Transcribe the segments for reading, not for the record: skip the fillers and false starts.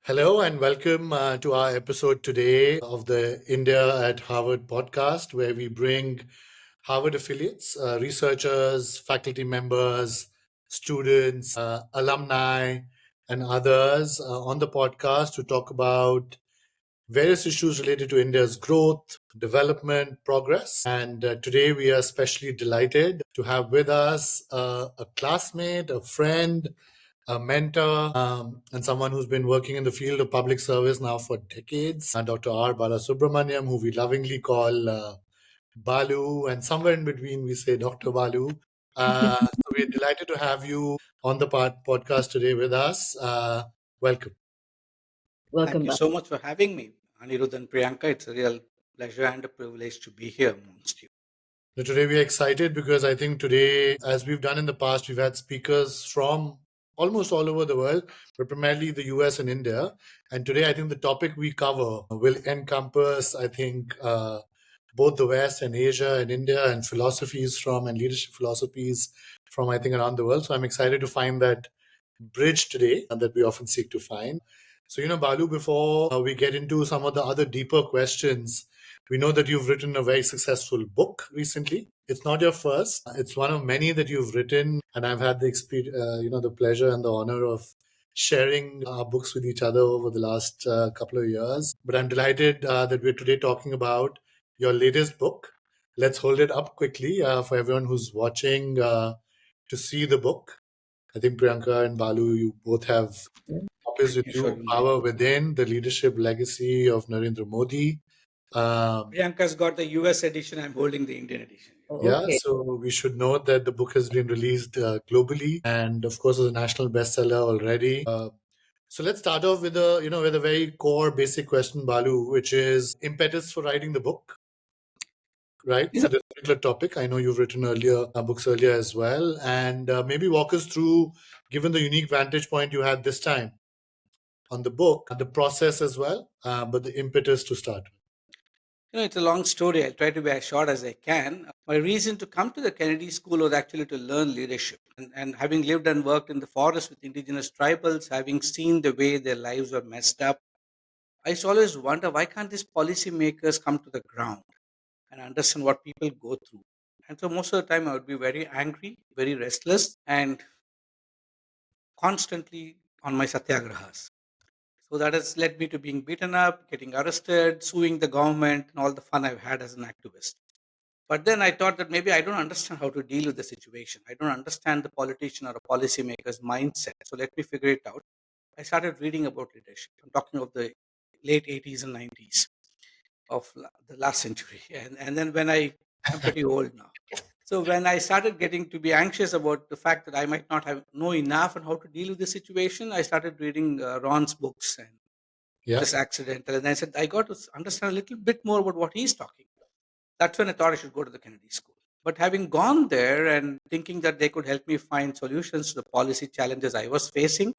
Hello and welcome to our episode today of the India at Harvard podcast, where we bring Harvard affiliates, researchers, faculty members, students, alumni, and others on the podcast to talk about various issues related to India's growth, development, progress. And today we are especially delighted to have with us a classmate, a friend, a mentor, and someone who's been working in the field of public service now for decades, Dr. Balasubramaniam, who we lovingly call Balu, and somewhere in between we say Dr. Balu. So we're delighted to have you on the podcast today with us. Welcome. Thank Welcome you back. so much for having me, Anirudh and Priyanka. It's a real pleasure and a privilege to be here amongst you. So today we are excited because I think today, as we've done in the past, we've had speakers from almost all over the world, but primarily the US and India. And today, I think the topic we cover will encompass, I think, both the West and Asia and India and philosophies from and leadership philosophies from, I think, around the world. So I'm excited to find that bridge today that we often seek to find. So, Balu, before we get into some of the other deeper questions, we know that you've written a very successful book recently. It's not your first; it's one of many that you've written, and I've had the the pleasure and the honor of sharing our books with each other over the last couple of years. But I'm delighted that we're today talking about your latest book. Let's hold it up quickly for everyone who's watching to see the book. I think Priyanka and Balu, you both have copies with You you. showed me. Power Within: The Leadership Legacy of Narendra Modi. Um, Priyanka's got the US edition, I'm holding the Indian edition. Oh, yeah, okay. so we should note that the book has been released globally, and of course, is a national bestseller already. So let's start off with a very core, basic question, Balu, which is impetus for writing the book, right? You For know, this particular topic, I know you've written earlier books earlier as well, and maybe walk us through, given the unique vantage point you had this time on the book, the process as well, but the impetus to start. It's a long story. I'll try to be as short as I can. My reason to come to the Kennedy School was actually to learn leadership. And having lived and worked in the forest with indigenous tribals, having seen the way their lives were messed up, I used to always wonder why can't these policymakers come to the ground and understand what people go through? And so most of the time I would be very angry, very restless, and constantly on my satyagrahas. So that has led me to being beaten up, getting arrested, suing the government, and all the fun I've had as an activist. But then I thought that maybe I don't understand how to deal with the situation. I don't understand the politician or a policymaker's mindset. So let me figure it out. I started reading about leadership. I'm talking of the late 80s and 90s of the last century. And then I'm pretty old now. So when I started getting to be anxious about the fact that I might not have know enough on how to deal with the situation, I started reading Ron's books and Yeah. just accidental. And I said, I got to understand a little bit more about what he's talking. That's when I thought I should go to the Kennedy School. But having gone there and thinking that they could help me find solutions to the policy challenges I was facing,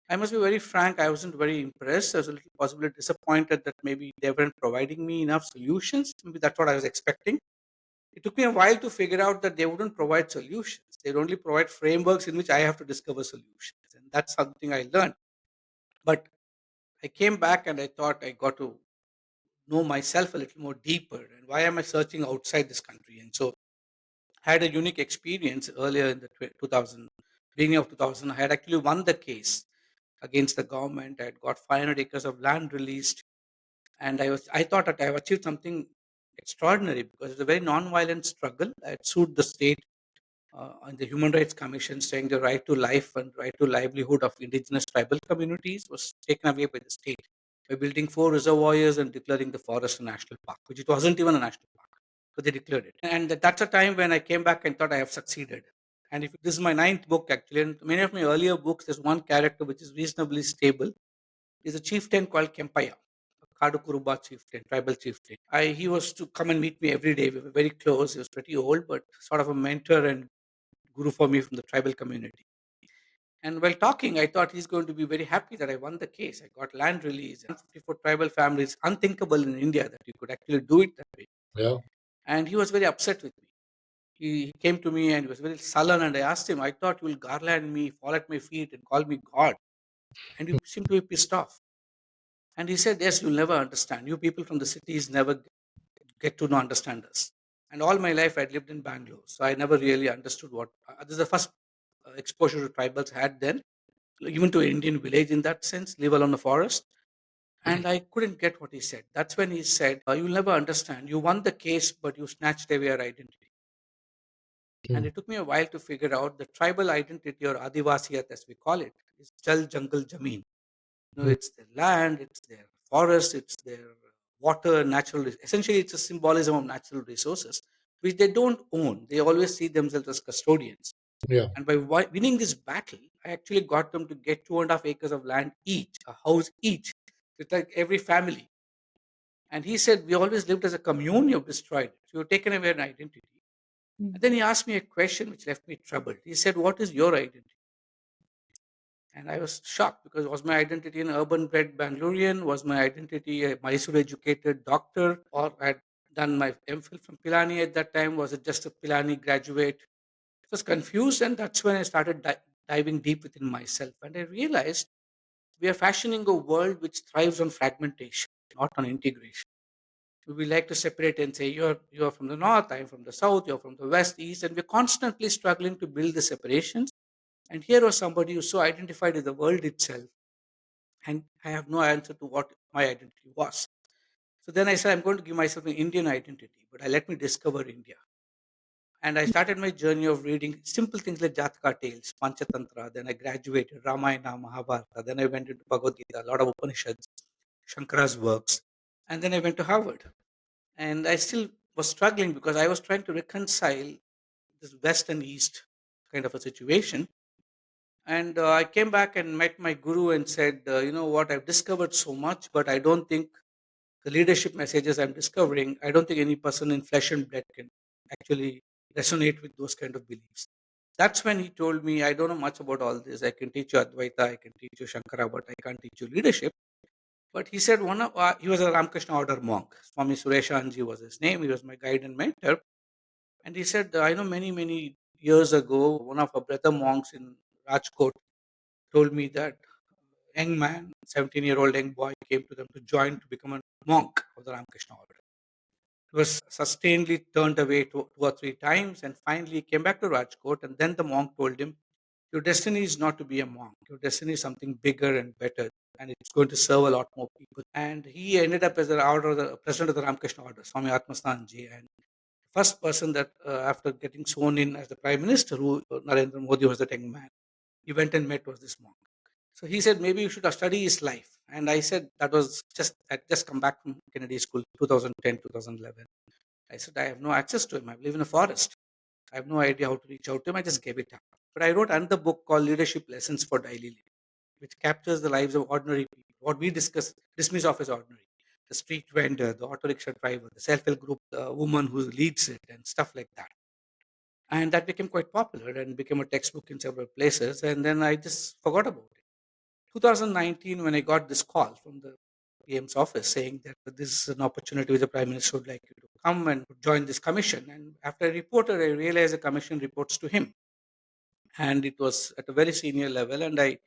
I must be very frank, I wasn't very impressed. I was a little possibly disappointed that maybe they weren't providing me enough solutions. Maybe that's what I was expecting. It took me a while to figure out that they wouldn't provide solutions. They'd only provide frameworks in which I have to discover solutions. And that's something I learned. But I came back and I thought I got to know myself a little more deeper. And why am I searching outside this country? And so I had a unique experience earlier in the 2000, beginning of 2000. I had actually won the case against the government. I had got 500 acres of land released. And I thought that I have achieved something extraordinary because it's a very non-violent struggle. I had sued the state on the Human Rights Commission saying the right to life and right to livelihood of indigenous tribal communities was taken away by the state by building four reservoirs and declaring the forest a national park, which it wasn't even a national park, but they declared it. And that's a time when I came back and thought I have succeeded. And if this is my ninth book actually, and many of my earlier books, there's one character which is reasonably stable. Is a chieftain called Kempaya, a Kadukuruba chieftain, tribal chieftain. He was to come and meet me every day. We were very close. He was pretty old, but sort of a mentor and guru for me from the tribal community. And while talking, I thought he's going to be very happy that I won the case. I got land release, and 54 tribal families, unthinkable in India that you could actually do it that way. Yeah. And he was very upset with me. He came to me and he was very sullen. And I asked him, I thought you will garland me, fall at my feet, and call me God. And you seem to be pissed off. And he said, yes, you'll never understand. You people from the cities never get to know, understand us. And all my life I'd lived in Bangalore. So I never really understood what, this is the first exposure to tribals I had then, even to an Indian village in that sense, live alone a forest. And I couldn't get what he said. That's when he said, you'll never understand. You won the case, but you snatched away your identity. And Mm. it took me a while to figure out the tribal identity, or Adivasiyat as we call it, is Jal Jungle Jameen. Mm. It's their land, it's their forest, it's their water, essentially, it's a symbolism of natural resources, which they don't own. They always see themselves as custodians. Yeah. And by winning this battle, I actually got them to get 2.5 acres of land each, a house each, with like every family. And he said, we always lived as a commune, you've destroyed it. So you've taken away an identity. And then he asked me a question which left me troubled. He said, what is your identity? And I was shocked, because was my identity an urban bred Bangalorean? Was my identity a Mysore educated doctor? Or I had done my MPhil from Pilani at that time? Was it just a Pilani graduate? I was confused, and that's when I started diving deep within myself. And I realized we are fashioning a world which thrives on fragmentation, not on integration. We like to separate and say, you're from the north, I'm from the south, you're from the west, east, and we're constantly struggling to build the separations. And here was somebody who so identified with the world itself, and I have no answer to what my identity was. So then I said, I'm going to give myself an Indian identity, but I let me discover India. And I started my journey of reading simple things like Jataka tales, Panchatantra. Then I graduated, Ramayana, Mahabharata. Then I went into Bhagavad Gita, a lot of Upanishads, Shankara's works. And then I went to Harvard. And I still was struggling, because I was trying to reconcile this West and East kind of a situation. And I came back and met my guru and said, you know what, I've discovered so much, but I don't think the leadership messages I'm discovering, I don't think any person in flesh and blood can actually resonate with those kind of beliefs. That's when he told me, I don't know much about all this. I can teach you Advaita, I can teach you Shankara, but I can't teach you leadership. But he said, he was a Ramakrishna order monk. Swami Sureshanji was his name. He was my guide and mentor. And he said, I know many, many years ago, one of our brother monks in Rajkot told me that young man, 17-year-old young boy, came to them to join to become a monk of the Ramakrishna order. He was sustainedly turned away two or three times, and finally came back to Rajkot. And then the monk told him, your destiny is not to be a monk. Your destiny is something bigger and better, and it's going to serve a lot more people. And he ended up as the president of the Ramakrishna order, Swami Atmastanji. And first person that, after getting sworn in as the prime minister, who Narendra Modi was the young man, he went and met was this monk. So he said, maybe you should study his life. And I said, I'd just come back from Kennedy School, 2010, 2011. I said, I have no access to him. I live in a forest. I have no idea how to reach out to him. I just gave it up. But I wrote another book called Leadership Lessons for Daily Living, which captures the lives of ordinary people, what we dismiss off as ordinary. The street vendor, the auto rickshaw driver, the self-help group, the woman who leads it, and stuff like that. And that became quite popular and became a textbook in several places. And then I just forgot about it. 2019, when I got this call from the PM's office saying that this is an opportunity which the Prime Minister would like you to come and join this commission. And after I reported, I realized the commission reports to him. And it was at a very senior level. And I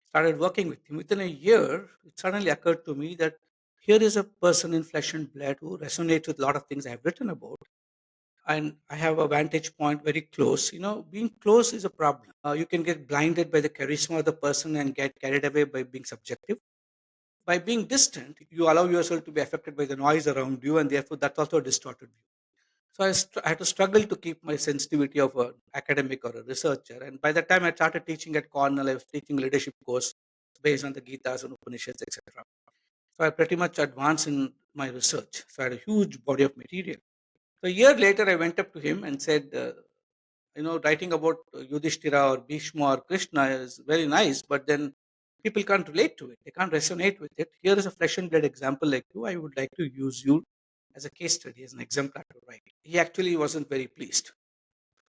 started working with him. Within a year, it suddenly occurred to me that here is a person in flesh and blood who resonates with a lot of things I have written about. And I have a vantage point very close. Being close is a problem. You can get blinded by the charisma of the person and get carried away by being subjective. By being distant, you allow yourself to be affected by the noise around you, and therefore that's also a distorted view. So I had to struggle to keep my sensitivity of an academic or a researcher. And by the time I started teaching at Cornell, I was teaching leadership course based on the Gitas and Upanishads, etc. So I pretty much advanced in my research. So I had a huge body of material. So a year later, I went up to him and said, writing about Yudhishthira or Bhishma or Krishna is very nice, but then people can't relate to it. They can't resonate with it. Here is a flesh and blood example like you. I would like to use you as a case study, as an exemplar to write. He actually wasn't very pleased.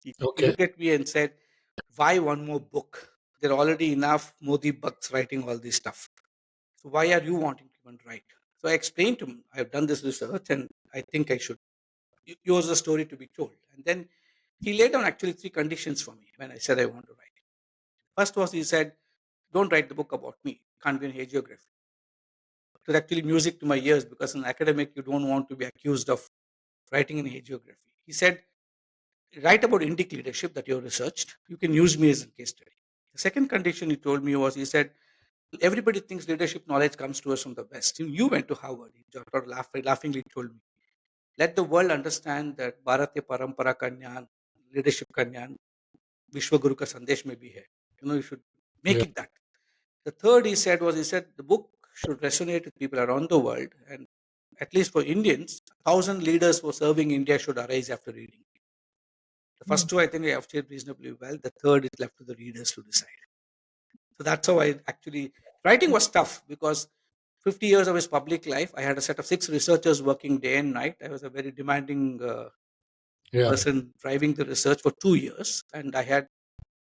He Okay. looked at me and said, why one more book? There are already enough Modi bucks writing all this stuff. So why are you wanting to even write? So I explained to him, I have done this research and I think I should use the story to be told. And then he laid down actually three conditions for me when I said I want to write. First was, he said, don't write the book about me. It can't be an hagiography. was actually music to my ears because in academic, you don't want to be accused of writing in hagiography. He said, write about Indic leadership that you have researched. You can use me as a case study. The second condition he told me was, he said, everybody thinks leadership knowledge comes to us from the West. You went to Harvard. He sort of laughingly told me, let the world understand that Bharatiya Parampara Kanyan, leadership Kanyan, Vishwaguru ka Sandesh may be here. You should make Yeah. it that. The third he said the book should resonate with people around the world, and at least for Indians, 1,000 leaders for serving India should arise after reading. The Hmm. first two, I think, I have shared reasonably well. The third is left to the readers to decide. So that's how I actually, writing was tough because 50 years of his public life, I had a set of 6 researchers working day and night. I was a very demanding Yeah. person driving the research for 2 years, and I had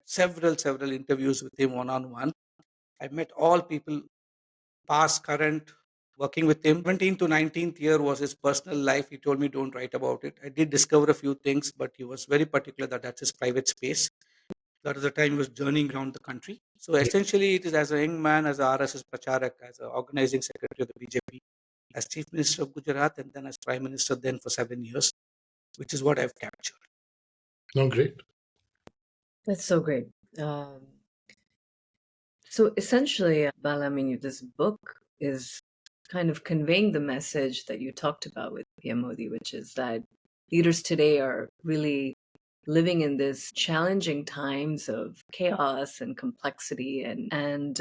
several interviews with him one on one. I met all people, past, current, working with him. 17th to 19th year was his personal life. He told me, don't write about it. I did discover a few things, but he was very particular that that's his private space. That was the time he was journeying around the country. So essentially, it is as a young man, as a RSS Pracharak, as an organizing secretary of the BJP, as Chief Minister of Gujarat, and then as Prime Minister then for 7 years, which is what I've captured. No, great. That's so great. So essentially, Bala, I mean, this book is kind of conveying the message that you talked about with PM Modi, which is that leaders today are really living in this challenging times of chaos and complexity, and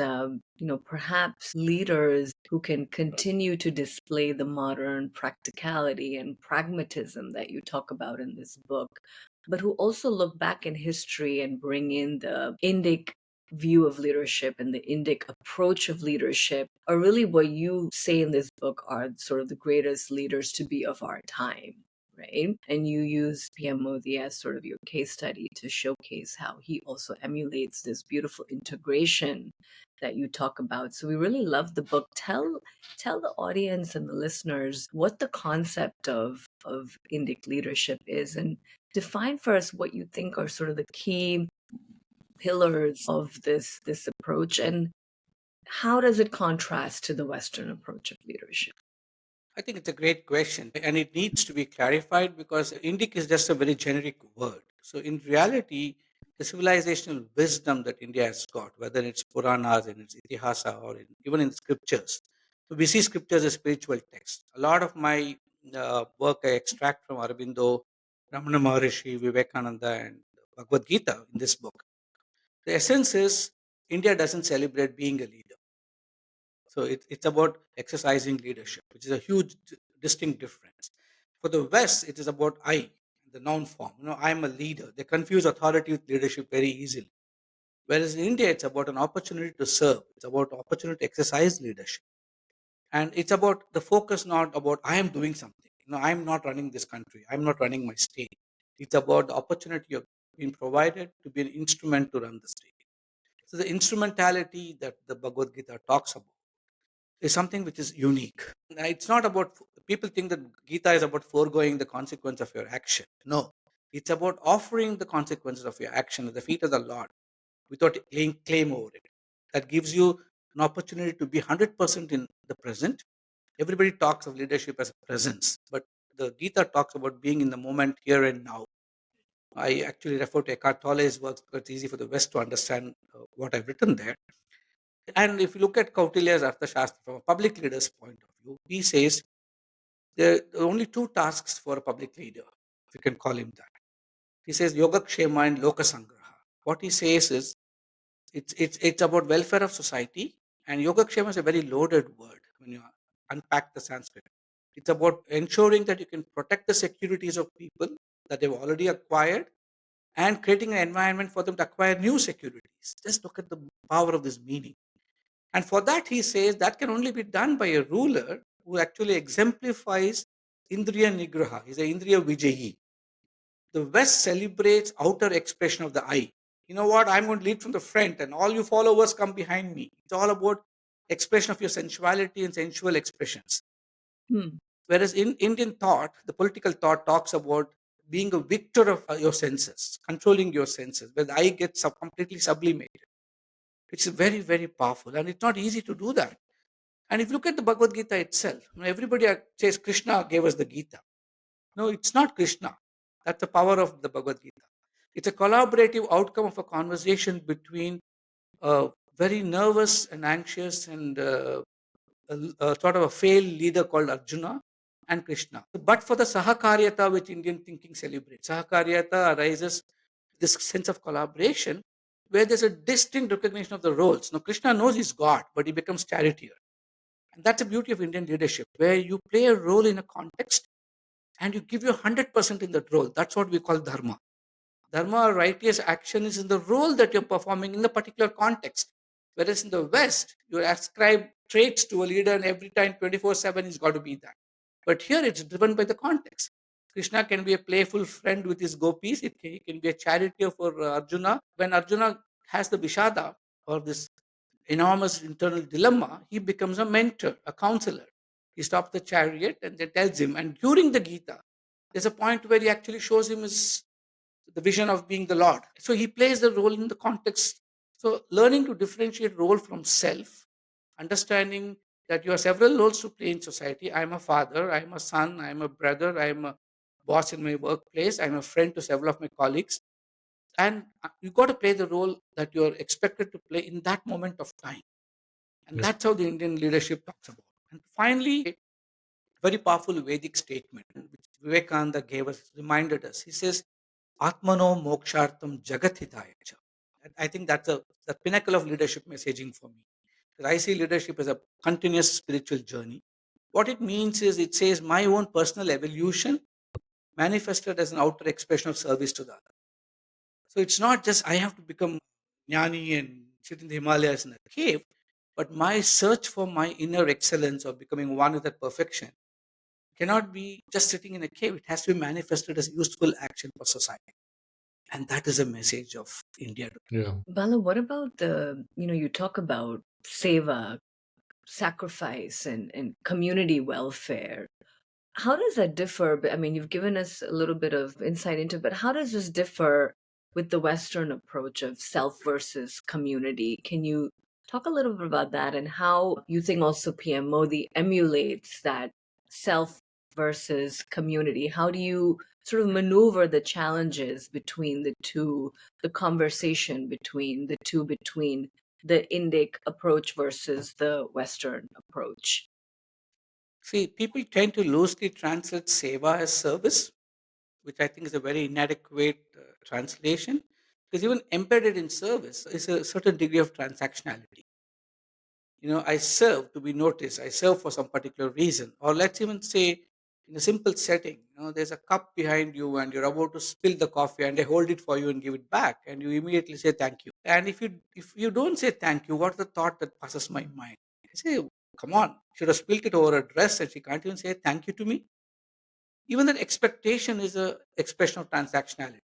perhaps leaders who can continue to display the modern practicality and pragmatism that you talk about in this book, but who also look back in history and bring in the Indic view of leadership and the Indic approach of leadership, are really what you say in this book are sort of the greatest leaders to be of our time, right? And you use PM Modi as sort of your case study to showcase how he also emulates this beautiful integration that you talk about. So we really love the book. Tell the audience and the listeners what the concept of Indic leadership is, and define for us what you think are sort of the key pillars of this approach, and how does it contrast to the Western approach of leadership? I think it's a great question, and it needs to be clarified because Indic is just a very generic word. So, in reality, the civilizational wisdom that India has got, whether it's Puranas, in its Itihasa, or even in scriptures, so we see scriptures as spiritual texts. A lot of my work I extract from Aurobindo, Ramana Maharishi, Vivekananda, and Bhagavad Gita in this book. The essence is India doesn't celebrate being a leader. So it's about exercising leadership, which is a huge distinct difference. For the West, it is about I, the noun form. I'm a leader. They confuse authority with leadership very easily. Whereas in India, it's about an opportunity to serve. It's about opportunity to exercise leadership. And it's about the focus not about I am doing something. I'm not running this country. I'm not running my state. It's about the opportunity you've been provided to be an instrument to run the state. So the instrumentality that the Bhagavad Gita talks about is something which is unique. It's not about, people think that Gita is about foregoing the consequence of your action. No, it's about offering the consequences of your action at the feet of the Lord without laying claim over it. That gives you an opportunity to be 100% in the present. Everybody talks of leadership as presence, but the Gita talks about being in the moment here and now. I actually refer to Eckhart Tolle's works because it's easy for the West to understand what I've written there. And if you look at Kautilya's Arthashastra from a public leader's point of view, he says there are only two tasks for a public leader, if you can call him that. He says Yogakshema and Lokasangraha. What he says is it's about welfare of society, and Yogakshema is a very loaded word when you unpack the Sanskrit. It's about ensuring that you can protect the securities of people that they've already acquired and creating an environment for them to acquire new securities. Just look at the power of this meaning. And for that, he says that can only be done by a ruler who actually exemplifies Indriya Nigraha. He's an Indriya Vijayi. The West celebrates outer expression of the I. You know what? I'm going to lead from the front, and all you followers come behind me. It's all about expression of your sensuality and sensual expressions. Hmm. Whereas in Indian thought, the political thought talks about being a victor of your senses, controlling your senses, where the I gets completely sublimated. It's very, very powerful, and it's not easy to do that. And if you look at the Bhagavad Gita itself, everybody says Krishna gave us the Gita. No, it's not Krishna. That's the power of the Bhagavad Gita. It's a collaborative outcome of a conversation between a very nervous and anxious and a sort of a failed leader called Arjuna and Krishna. But for the Sahakaryata, which Indian thinking celebrates, Sahakaryata arises this sense of collaboration where there's a distinct recognition of the roles. Now, Krishna knows he's God, but he becomes charioteer. And that's the beauty of Indian leadership, where you play a role in a context and you give your 100% in that role. That's what we call dharma. Dharma or righteous action is in the role that you're performing in the particular context. Whereas in the West, you ascribe traits to a leader and every time 24/7 he's got to be that. But here it's driven by the context. Krishna can be a playful friend with his gopis. He can be a charioteer for Arjuna. When Arjuna has the Vishada or this enormous internal dilemma, he becomes a mentor, a counselor. He stops the chariot and then tells him. And during the Gita, there's a point where he actually shows him his the vision of being the Lord. So he plays the role in the context. So learning to differentiate role from self, understanding that you have several roles to play in society. I'm a father, I'm a son, I'm a brother, I'm a boss in my workplace, I'm a friend to several of my colleagues. And you got to play the role that you're expected to play in that moment of time. And Yeah. that's how the Indian leadership talks about. And finally, a very powerful Vedic statement, which Vivekananda gave us, reminded us. He says, Atmano mokshartam jagathitaya cha. And I think that's the pinnacle of leadership messaging for me. Because I see leadership as a continuous spiritual journey. What it means is it says my own personal evolution manifested as an outer expression of service to the other. So it's not just I have to become jnani and sit in the Himalayas in a cave, but my search for my inner excellence or becoming one with that perfection cannot be just sitting in a cave. It has to be manifested as useful action for society. And that is a message of India. Yeah. Bala, what about you talk about seva, sacrifice, and community welfare. How does that differ? I mean, you've given us a little bit of insight into, but how does this differ with the Western approach of self versus community? Can you talk a little bit about that and how you think also PM Modi emulates that self versus community? How do you sort of maneuver the challenges between the two, the conversation between the two, between the Indic approach versus the Western approach? See, people tend to loosely translate seva as service, which I think is a very inadequate translation, because even embedded in service is a certain degree of transactionality. I serve to be noticed, I serve for some particular reason. Or let's even say, in a simple setting, there's a cup behind you and you're about to spill the coffee and I hold it for you and give it back and you immediately say thank you. And if you don't say thank you, what's the thought that passes my mind? I say, come on, should have spilled it over a dress and she can't even say thank you to me. Even that expectation is a expression of transactionality.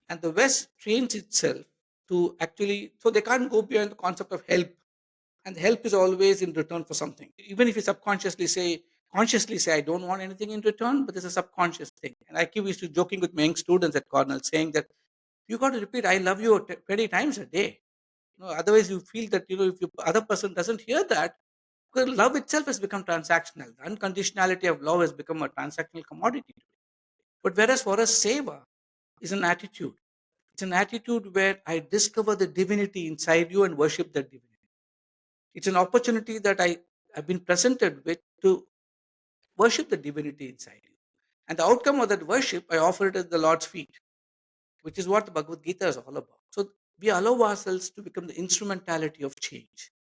And the West trains itself to actually, so they can't go beyond the concept of help. And help is always in return for something. Even if you consciously say, I don't want anything in return, but there's a subconscious thing. And I keep used to joking with my young students at Cornell saying that you got to repeat, I love you 20 times a day. Otherwise you feel that, if the other person doesn't hear that, because love itself has become transactional. The unconditionality of love has become a transactional commodity. But whereas for us, seva is an attitude. It's an attitude where I discover the divinity inside you and worship that divinity. It's an opportunity that I have been presented with to worship the divinity inside you. And the outcome of that worship, I offer it at the Lord's feet, which is what the Bhagavad Gita is all about. So we allow ourselves to become the instrumentality of change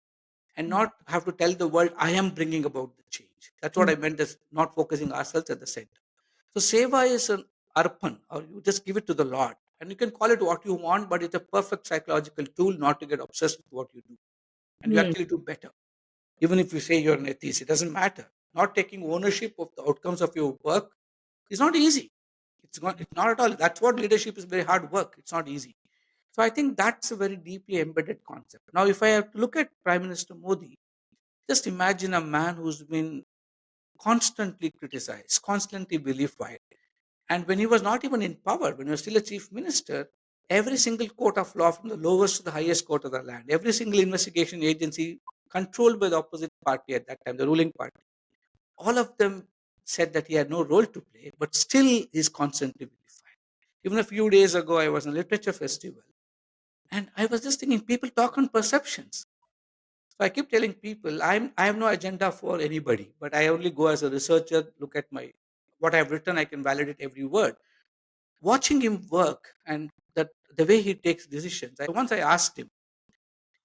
and not have to tell the world, I am bringing about the change. That's what I meant as not focusing ourselves at the center. So seva is an arpan, or you just give it to the Lord. And you can call it what you want, but it's a perfect psychological tool not to get obsessed with what you do. And you Hmm. actually do better. Even if you say you're an atheist, it doesn't matter. Not taking ownership of the outcomes of your work is not easy. It's not at all. That's what leadership is, very hard work. It's not easy. So I think that's a very deeply embedded concept. Now, if I have to look at Prime Minister Modi, just imagine a man who's been constantly criticized, constantly vilified. And when he was not even in power, when he was still a chief minister, every single court of law, from the lowest to the highest court of the land, every single investigation agency controlled by the opposite party at that time, the ruling party. All of them said that he had no role to play, but still is constantly vilified. Even a few days ago, I was in a literature festival, and I was just thinking, people talk on perceptions. So I keep telling people, I have no agenda for anybody, but I only go as a researcher, look at my what I've written, I can validate every word. Watching him work and that the way he takes decisions. Once I asked him,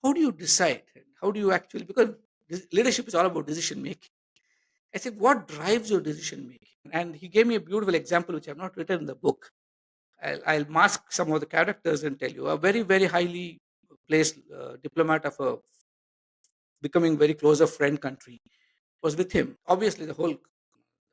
how do you decide? How do you actually, because leadership is all about decision making. I said, what drives your decision making? And he gave me a beautiful example, which I've not written in the book. I'll mask some of the characters and tell you. A very, very highly placed diplomat of a becoming very close a friend country was with him. Obviously, the whole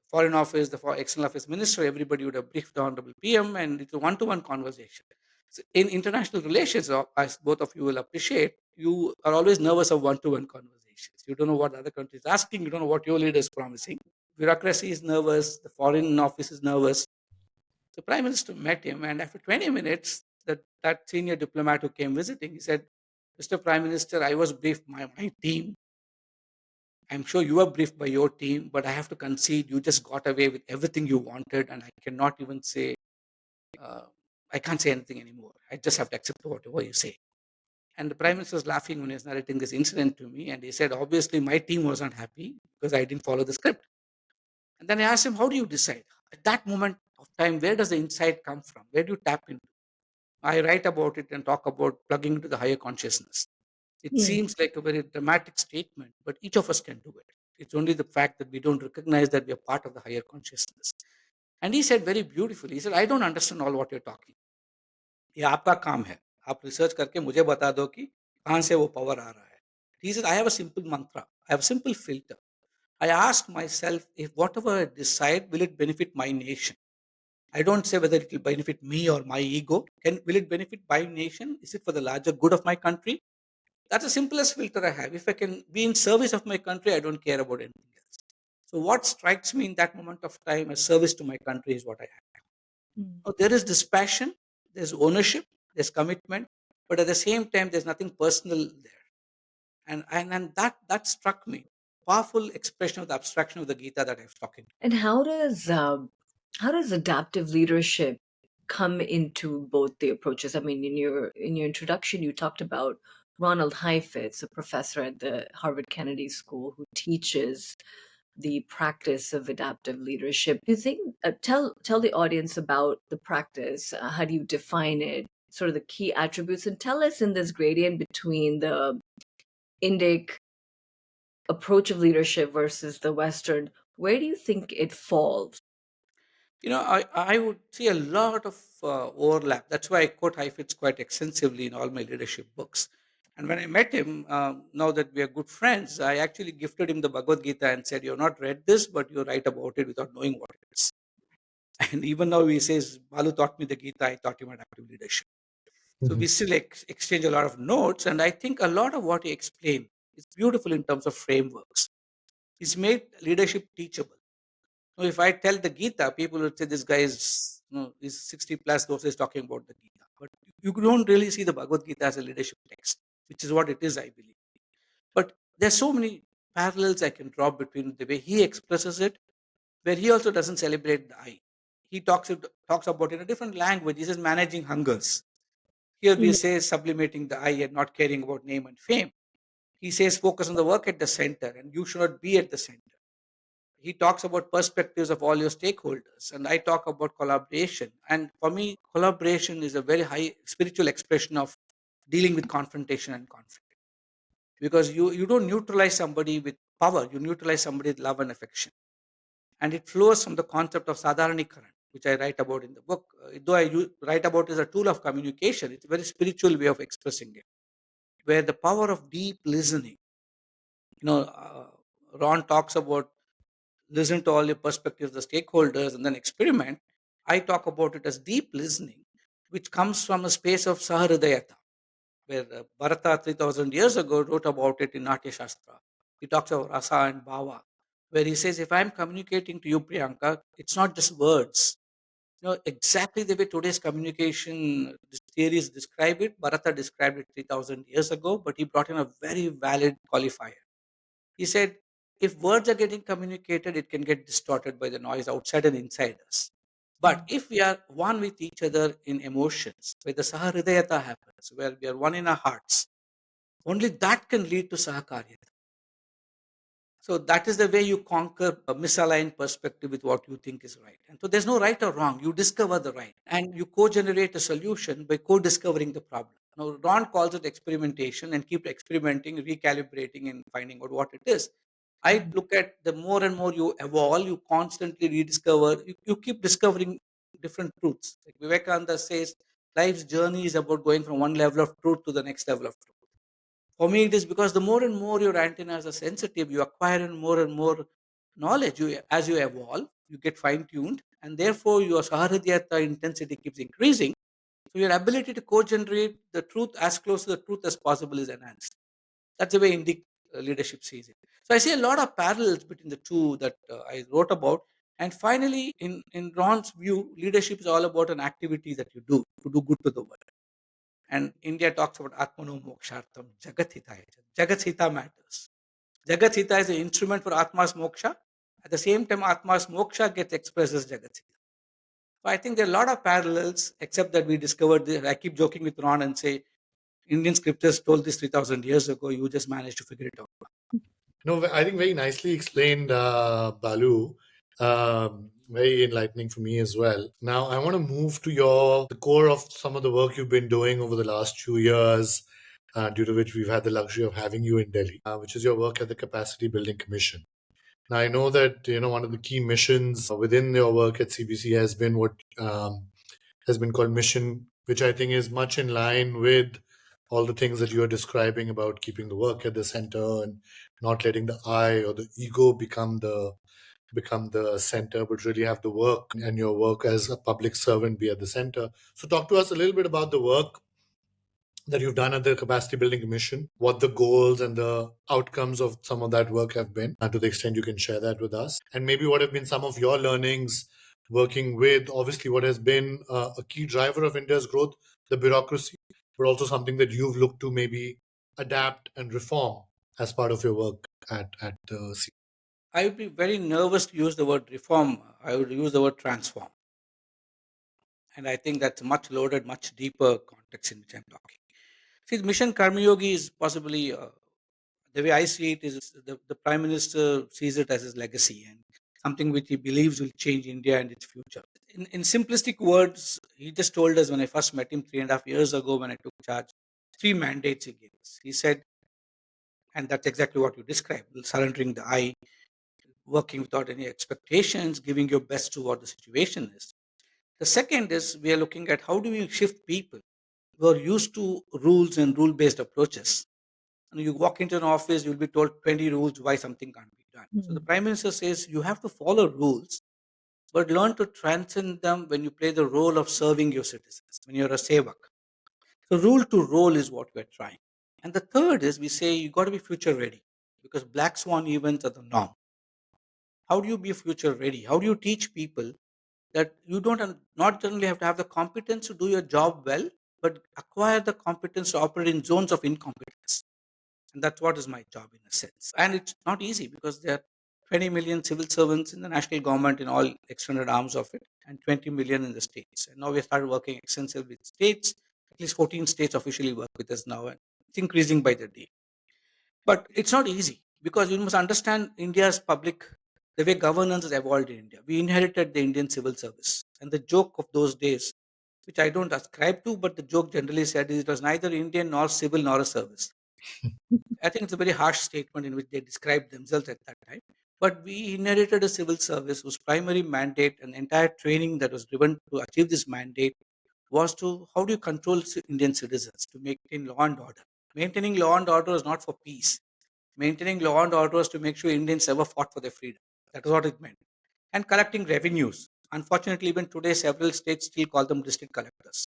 foreign office, the external affairs minister, everybody would have briefed the honorable PM, and it's a one-to-one conversation. So in international relations, as both of you will appreciate, you are always nervous of one-to-one conversations. You don't know what the other country is asking. You don't know what your leader is promising. Bureaucracy is nervous. The foreign office is nervous. The prime minister met him, and after 20 minutes, that senior diplomat who came visiting, he said, Mr. Prime Minister, I was briefed by my team. I'm sure you were briefed by your team, but I have to concede you just got away with everything you wanted, and I cannot even say, uh, I can't say anything anymore. I just have to accept whatever you say. And the Prime Minister was laughing when he was narrating this incident to me, and he said, obviously, my team was not happy because I didn't follow the script. And then I asked him, how do you decide? At that moment of time, where does the insight come from? Where do you tap into? I write about it and talk about plugging into the higher consciousness. It Hmm. seems like a very dramatic statement, but each of us can do it. It's only the fact that we don't recognize that we are part of the higher consciousness. And he said very beautifully, he said, I don't understand all what you're talking. ये आपका काम है. आप research करके मुझे बता दो कि कहाँ से वो power आ रहा है. He said, I have a simple mantra. I have a simple filter. I ask myself if whatever I decide, will it benefit my nation? I don't say whether it will benefit me or my ego. Will it benefit my nation? Is it for the larger good of my country? That's the simplest filter I have. If I can be in service of my country, I don't care about anything else. So what strikes me in that moment of time as service to my country is what I have. Hmm. Now, there is this passion, there's ownership, there's commitment, but at the same time, there's nothing personal there. And that struck me. Powerful expression of the abstraction of the Gita that I was talking. And how does adaptive leadership come into both the approaches? I mean, in your introduction, you talked about Ronald Heifetz, a professor at the Harvard Kennedy School who teaches the practice of adaptive leadership. Do you think tell the audience about the practice? How do you define it? Sort of the key attributes, and tell us in this gradient between the Indic approach of leadership versus the Western, where do you think it falls? I would see a lot of overlap. That's why I quote Heifetz quite extensively in all my leadership books. And when I met him, now that we are good friends, I actually gifted him the Bhagavad Gita and said, "You've not read this, but you write about it without knowing what it is." And even now he says, "Balu taught me the Gita, I taught him adaptive leadership." So we Mhm. still exchange a lot of notes, and I think a lot of what he explained is beautiful in terms of frameworks. He's made leadership teachable. Now, if I tell the Gita, people would say this guy is 60 plus, those is talking about the Gita. But you don't really see the Bhagavad Gita as a leadership text, which is what it is, I believe. But there's so many parallels I can draw between the way he expresses it, where he also doesn't celebrate the I. He talks about it in a different language. He says managing hungers. Here we Mm. say sublimating the I and not caring about name and fame. He says focus on the work at the center and you should not be at the center. He talks about perspectives of all your stakeholders, and I talk about collaboration. And for me, collaboration is a very high spiritual expression of dealing with confrontation and conflict, because you don't neutralize somebody with power, you neutralize somebody with love and affection. And it flows from the concept of sadharanikaran, which I write about in the book. Though write about it as a tool of communication, it's a very spiritual way of expressing it, where the power of deep listening, you know uh, Ron talks about listen to all your perspectives, the stakeholders, and then experiment. I talk about it as deep listening, which comes from a space of Sahridayata, where Bharata 3000 years ago wrote about it in Natya Shastra. He talks about rasa and bhava, where he says, if I'm communicating to you, Priyanka, it's not just words. Exactly the way today's communication theories describe it, Bharata described it 3000 years ago, but he brought in a very valid qualifier. He said, if words are getting communicated, it can get distorted by the noise outside and inside us. But if we are one with each other in emotions, where the sahridayata happens, where we are one in our hearts, only that can lead to sahakaryata. So that is the way you conquer a misaligned perspective with what you think is right. And so there's no right or wrong. You discover the right and you co-generate a solution by co-discovering the problem. Now, Ron calls it experimentation and keep experimenting, recalibrating and finding out what it is. I look at the more and more you evolve, you constantly rediscover, you keep discovering different truths. Like Vivekananda says, life's journey is about going from one level of truth to the next level of truth. For me, it is because the more and more your antennas are sensitive, you acquire and more knowledge. As you evolve, you get fine tuned, and therefore your saharidhyata intensity keeps increasing. So your ability to co-generate the truth as close to the truth as possible is enhanced. That's the way Indic leadership sees it. So I see a lot of parallels between the two that I wrote about. And finally, in Ron's view, leadership is all about an activity that you do to do good to the world. And India talks about Atmano Mokshartham, Jagat Hitaya. Jagat Hita matters. Jagat Hita is an instrument for Atma's moksha. At the same time, Atma's moksha gets expressed as Jagat Hita. So I think there are a lot of parallels, except that we discovered this. I keep joking with Ron and say, Indian scriptures told this 3,000 years ago. You just managed to figure it out. No, I think very nicely explained, Balu. Very enlightening for me as well. Now, I want to move to the core of some of the work you've been doing over the last 2 years, due to which we've had the luxury of having you in Delhi, which is your work at the Capacity Building Commission. Now, I know that one of the key missions within your work at CBC has been what has been called mission, which I think is much in line with all the things that you are describing about keeping the work at the center and not letting the I or the ego become the center, but really have the work and your work as a public servant be at the center. So talk to us a little bit about the work that you've done at the Capacity Building Commission, what the goals and the outcomes of some of that work have been, and to the extent you can share that with us, and maybe what have been some of your learnings working with, obviously, what has been a key driver of India's growth, the bureaucracy, but also something that you've looked to maybe adapt and reform as part of your work at the C. I would be very nervous to use the word reform. I would use the word transform. And I think that's a much loaded, much deeper context in which I'm talking. See, the Mission Karmayogi is possibly, the way I see it, is the Prime Minister sees it as his legacy and something which he believes will change India and its future. In simplistic words, he just told us when I first met him 3.5 years ago when I took charge, three mandates he gave us. He said, and that's exactly what you described, surrendering the I, working without any expectations, giving your best to what the situation is. The second is we are looking at how do we shift people who are used to rules and rule based approaches. And you walk into an office, you'll be told 20 rules why something can't be done. So the Prime Minister says you have to follow rules, but learn to transcend them when you play the role of serving your citizens, when you're a sevak. So rule to role is what we're trying. And the third is we say you got to be future ready because black swan events are the norm. How do you be future ready? How do you teach people that you don't not only have to have the competence to do your job well, but acquire the competence to operate in zones of incompetence? And that's what is my job in a sense. And it's not easy because there are 20 million civil servants in the national government in all extended arms of it, and 20 million in the states. And now we have started working extensively with states. At least 14 states officially work with us now, and it's increasing by the day. But it's not easy because you must understand India's public, the way governance has evolved in India. We inherited the Indian civil service. And the joke of those days, which I don't ascribe to, but the joke generally said is it was neither Indian nor civil nor a service. I think it's a very harsh statement in which they described themselves at that time. But we inherited a civil service whose primary mandate and entire training that was driven to achieve this mandate was to how do you control Indian citizens to maintain law and order. Maintaining law and order is not for peace. Maintaining law and order was to make sure Indians ever fought for their freedom. That is what it meant. And collecting revenues. Unfortunately, even today, several states still call them district collectors.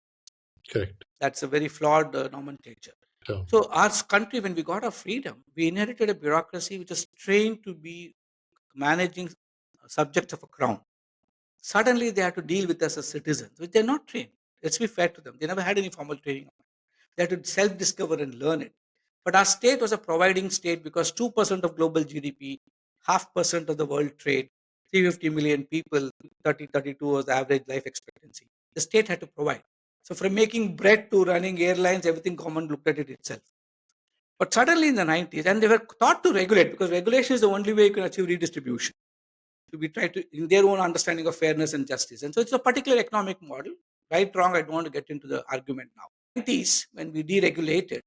Correct. That's a very flawed nomenclature. So, So, our country, when we got our freedom, we inherited a bureaucracy which is trained to be managing subjects of a crown. Suddenly, they have to deal with us as citizens, which they're not trained. Let's be fair to them. They never had any formal training. They had to self discover and learn it. But our state was a providing state because 2% of global GDP, 0.5% of the world trade, 350 million people, 32 was the average life expectancy. The state had to provide. So from making bread to running airlines, everything government looked at it itself. But suddenly in the 90s, and they were taught to regulate because regulation is the only way you can achieve redistribution. So we try to, in their own understanding of fairness and justice. And so it's a particular economic model. Right, wrong, I don't want to get into the argument now. 90s, when we deregulated,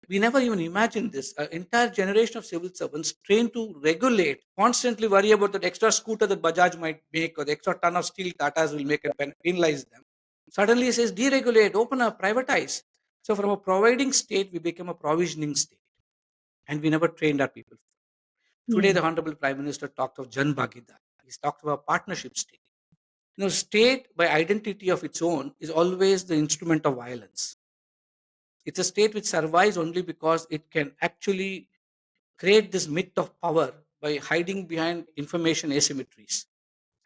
we never even imagined this. An entire generation of civil servants trained to regulate, constantly worry about that extra scooter that Bajaj might make or the extra ton of steel Tatas will make and penalize them. Suddenly it says deregulate, open up, privatize. So from a providing state, we became a provisioning state. And we never trained our people. Today, the Honorable Prime Minister talked of Jan Bhagidar. He's talked about partnership state. State by identity of its own is always the instrument of violence. It's a state which survives only because it can actually create this myth of power by hiding behind information asymmetries.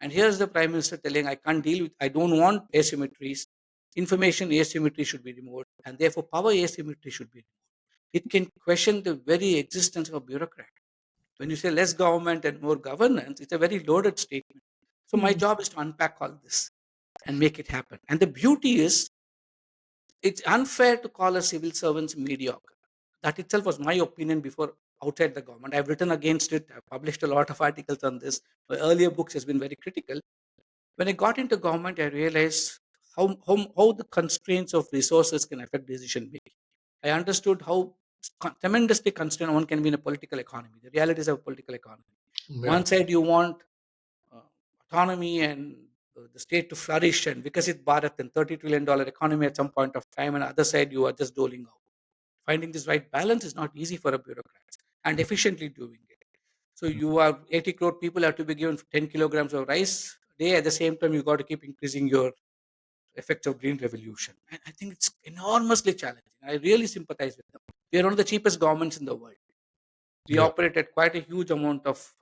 And here's the Prime Minister telling, I can't deal with, I don't want asymmetries. Information asymmetry should be removed, and therefore power asymmetry should be removed. It can question the very existence of a bureaucrat. When you say less government and more governance, it's a very loaded statement. So my job is to unpack all this and make it happen. And the beauty is, it's unfair to call a civil servants mediocre. That itself was my opinion before outside the government. I've written against it. I've published a lot of articles on this. My earlier books has been very critical. When I got into government, I realized how the constraints of resources can affect decision making. I understood how tremendously constrained one can be in a political economy. The realities of a political economy. Yeah. One side, you want uh, autonomy and the state to flourish and Vikasit Bharat and $30 trillion economy at some point of time, and other side, you are just doling out. Finding this right balance is not easy for a bureaucrat and efficiently doing it. So you are 80 crore people have to be given 10 kilograms of rice a day. At the same time, you got to keep increasing your effects of green revolution. And I think it's enormously challenging. I really sympathize with them. We are one of the cheapest governments in the world. We Yeah. operate at quite a huge amount of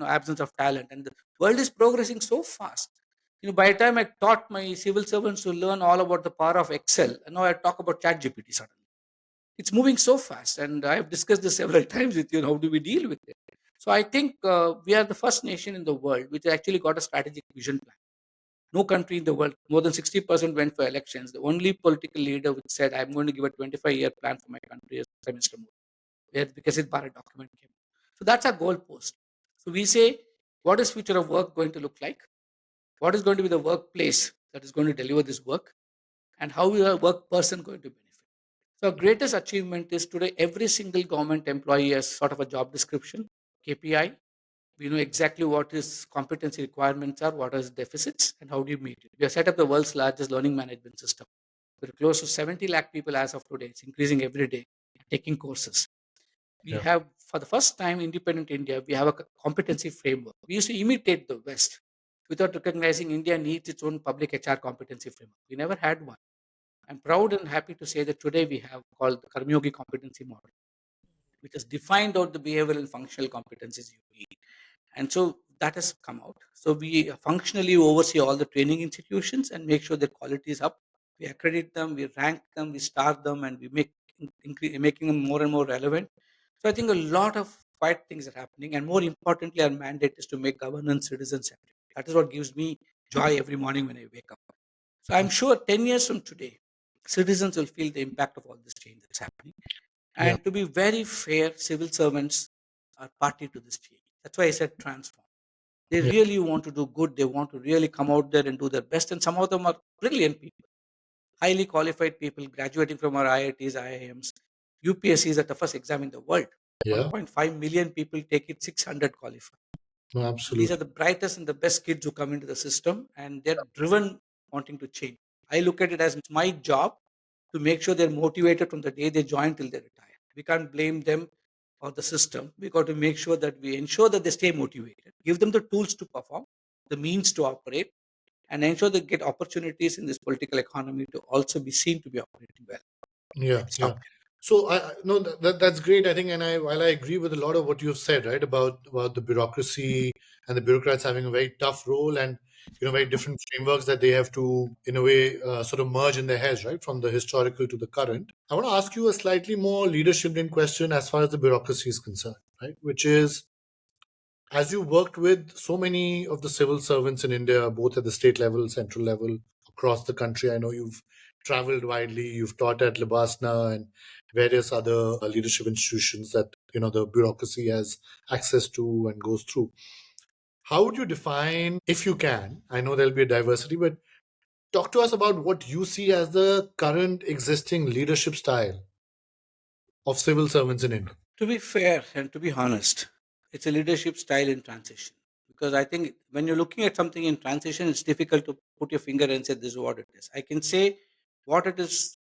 absence of talent, and the world is progressing so fast. By the time I taught my civil servants to learn all about the power of Excel, and now I talk about ChatGPT suddenly. It's moving so fast, and I've discussed this several times with you. How do we deal with it? So I think we are the first nation in the world which actually got a strategic vision plan. No country in the world, more than 60% went for elections. The only political leader which said, I'm going to give a 25-year plan for my country is Prime Minister Modi, where the Vikasit Bharat document came. So that's our goal post. So we say, what is future of work going to look like? What is going to be the workplace that is going to deliver this work? And how is a work person going to benefit? So our greatest achievement is today every single government employee has sort of a job description, KPI. We know exactly what his competency requirements are, what are his deficits, and how do you meet it. We have set up the world's largest learning management system. We're close to 70 lakh people as of today. It's increasing every day, taking courses. We have, for the first time, independent India, we have a competency framework. We used to imitate the West without recognizing India needs its own public HR competency framework. We never had one. I'm proud and happy to say that today we have called the Karmyogi competency model, which has defined out the behavioral and functional competencies you need. And so that has come out. So we functionally oversee all the training institutions and make sure their quality is up. We accredit them, we rank them, we star them, and we making them more and more relevant. So I think a lot of quite things are happening, and more importantly, our mandate is to make governance citizen centric. That is what gives me joy every morning when I wake up. So I'm sure 10 years from today, citizens will feel the impact of all this change that's happening. Yeah. And to be very fair, civil servants are party to this change. That's why I said transform. They Yeah. really want to do good. They want to really come out there and do their best. And some of them are brilliant people, highly qualified people graduating from our IITs, IIMs. UPSC is the toughest exam in the world. Yeah. 1.5 million people take it, 600 qualify. No, These absolutely. are the brightest and the best kids who come into the system, and they're driven wanting to change. I look at it as my job to make sure they're motivated from the day they join till they retire. We can't blame them or the system. We got to make sure that we ensure that they stay motivated, give them the tools to perform, the means to operate, and ensure they get opportunities in this political economy to also be seen to be operating well. Yeah. Yeah. Stop. So I no that's great. I think, and while I agree with a lot of what you've said, right, about the bureaucracy and the bureaucrats having a very tough role, and very different frameworks that they have to, in a way, sort of merge in their heads, right, from the historical to the current. I want to ask you a slightly more leadership-linked question as far as the bureaucracy is concerned, right, which is, as you worked with so many of the civil servants in India, both at the state level, central level, across the country, I know you've traveled widely, you've taught at Libasna and various other leadership institutions that the bureaucracy has access to and goes through. How would you define, if you can, I know there'll be a diversity, but talk to us about what you see as the current existing leadership style of civil servants in India? To be fair and to be honest, it's a leadership style in transition. Because I think when you're looking at something in transition, it's difficult to put your finger and say this is what it is. I can say what it is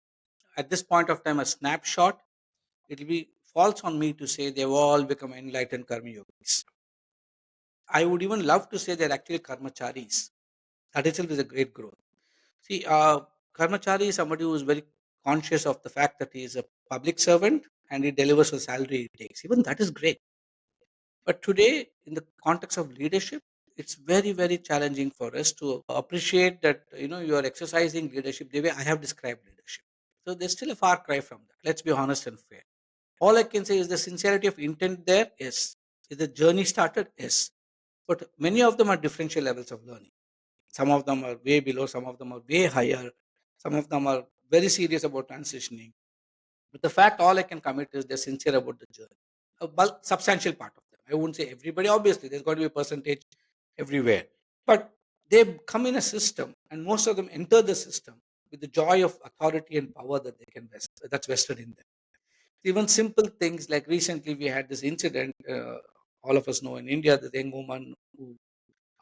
at this point of time, a snapshot. It'll be false on me to say they've all become enlightened karma yogis. I would even love to say they're actually karmacharis. That itself is a great growth. See, karmachari is somebody who is very conscious of the fact that he is a public servant and he delivers the salary he takes. Even that is great. But today, in the context of leadership, it's very, very challenging for us to appreciate that you are exercising leadership the way I have described leadership. So there's still a far cry from that. Let's be honest and fair. All I can say is the sincerity of intent there is. Is the journey started? Yes. But many of them are differential levels of learning. Some of them are way below, some of them are way higher, some of them are very serious about transitioning. But the fact all I can commit is they're sincere about the journey. A substantial part of them. I wouldn't say everybody, obviously, there's got to be a percentage everywhere. But they come in a system, and most of them enter the system with the joy of authority and power that they can that's vested in them. Even simple things like recently we had this incident, all of us know in India, the young woman who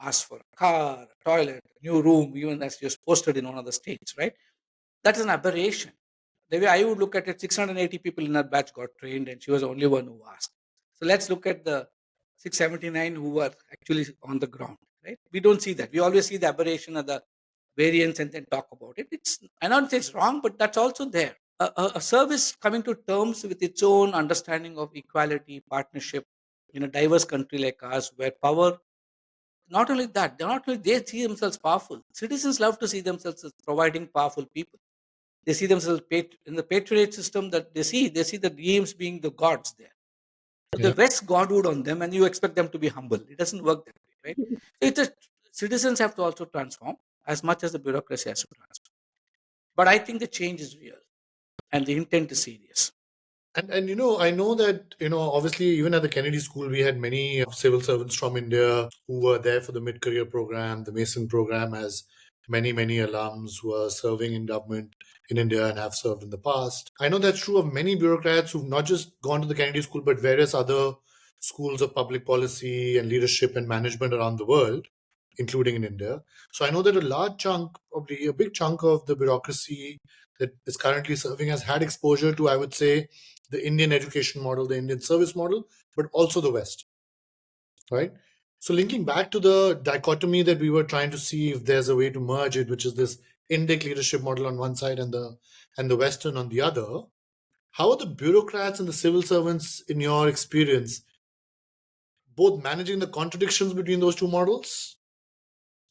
asked for a car, a toilet, a new room, even as just posted in one of the states, right? That is an aberration. The way I would look at it, 680 people in her batch got trained and she was the only one who asked. So let's look at the 679 who were actually on the ground, right? We don't see that. We always see the aberration of the variance and then talk about it. I don't say it's wrong, but that's also there. A service coming to terms with its own understanding of equality, partnership in a diverse country like ours, where power, not only that, not only they see themselves powerful, citizens love to see themselves as providing powerful people. They see themselves in the patronage system that they see the DMs being the gods there. So they Yeah. vest godhood on them and you expect them to be humble. It doesn't work that way, right? So it's citizens have to also transform as much as the bureaucracy has to transform. But I think the change is real and the intent is serious. And I know that obviously even at the Kennedy School we had many civil servants from India who were there for the mid-career program, the Mason program, as many alums who are serving in government in India and have served in the past. I know that's true of many bureaucrats who've not just gone to the Kennedy School but various other schools of public policy and leadership and management around the world, including in India. So I know that a large chunk, probably a big chunk of the bureaucracy that is currently serving has had exposure to, I would say, the Indian education model, the Indian service model, but also the West, right? So linking back to the dichotomy that we were trying to see if there's a way to merge it, which is this Indic leadership model on one side and the Western on the other, how are the bureaucrats and the civil servants, in your experience, both managing the contradictions between those two models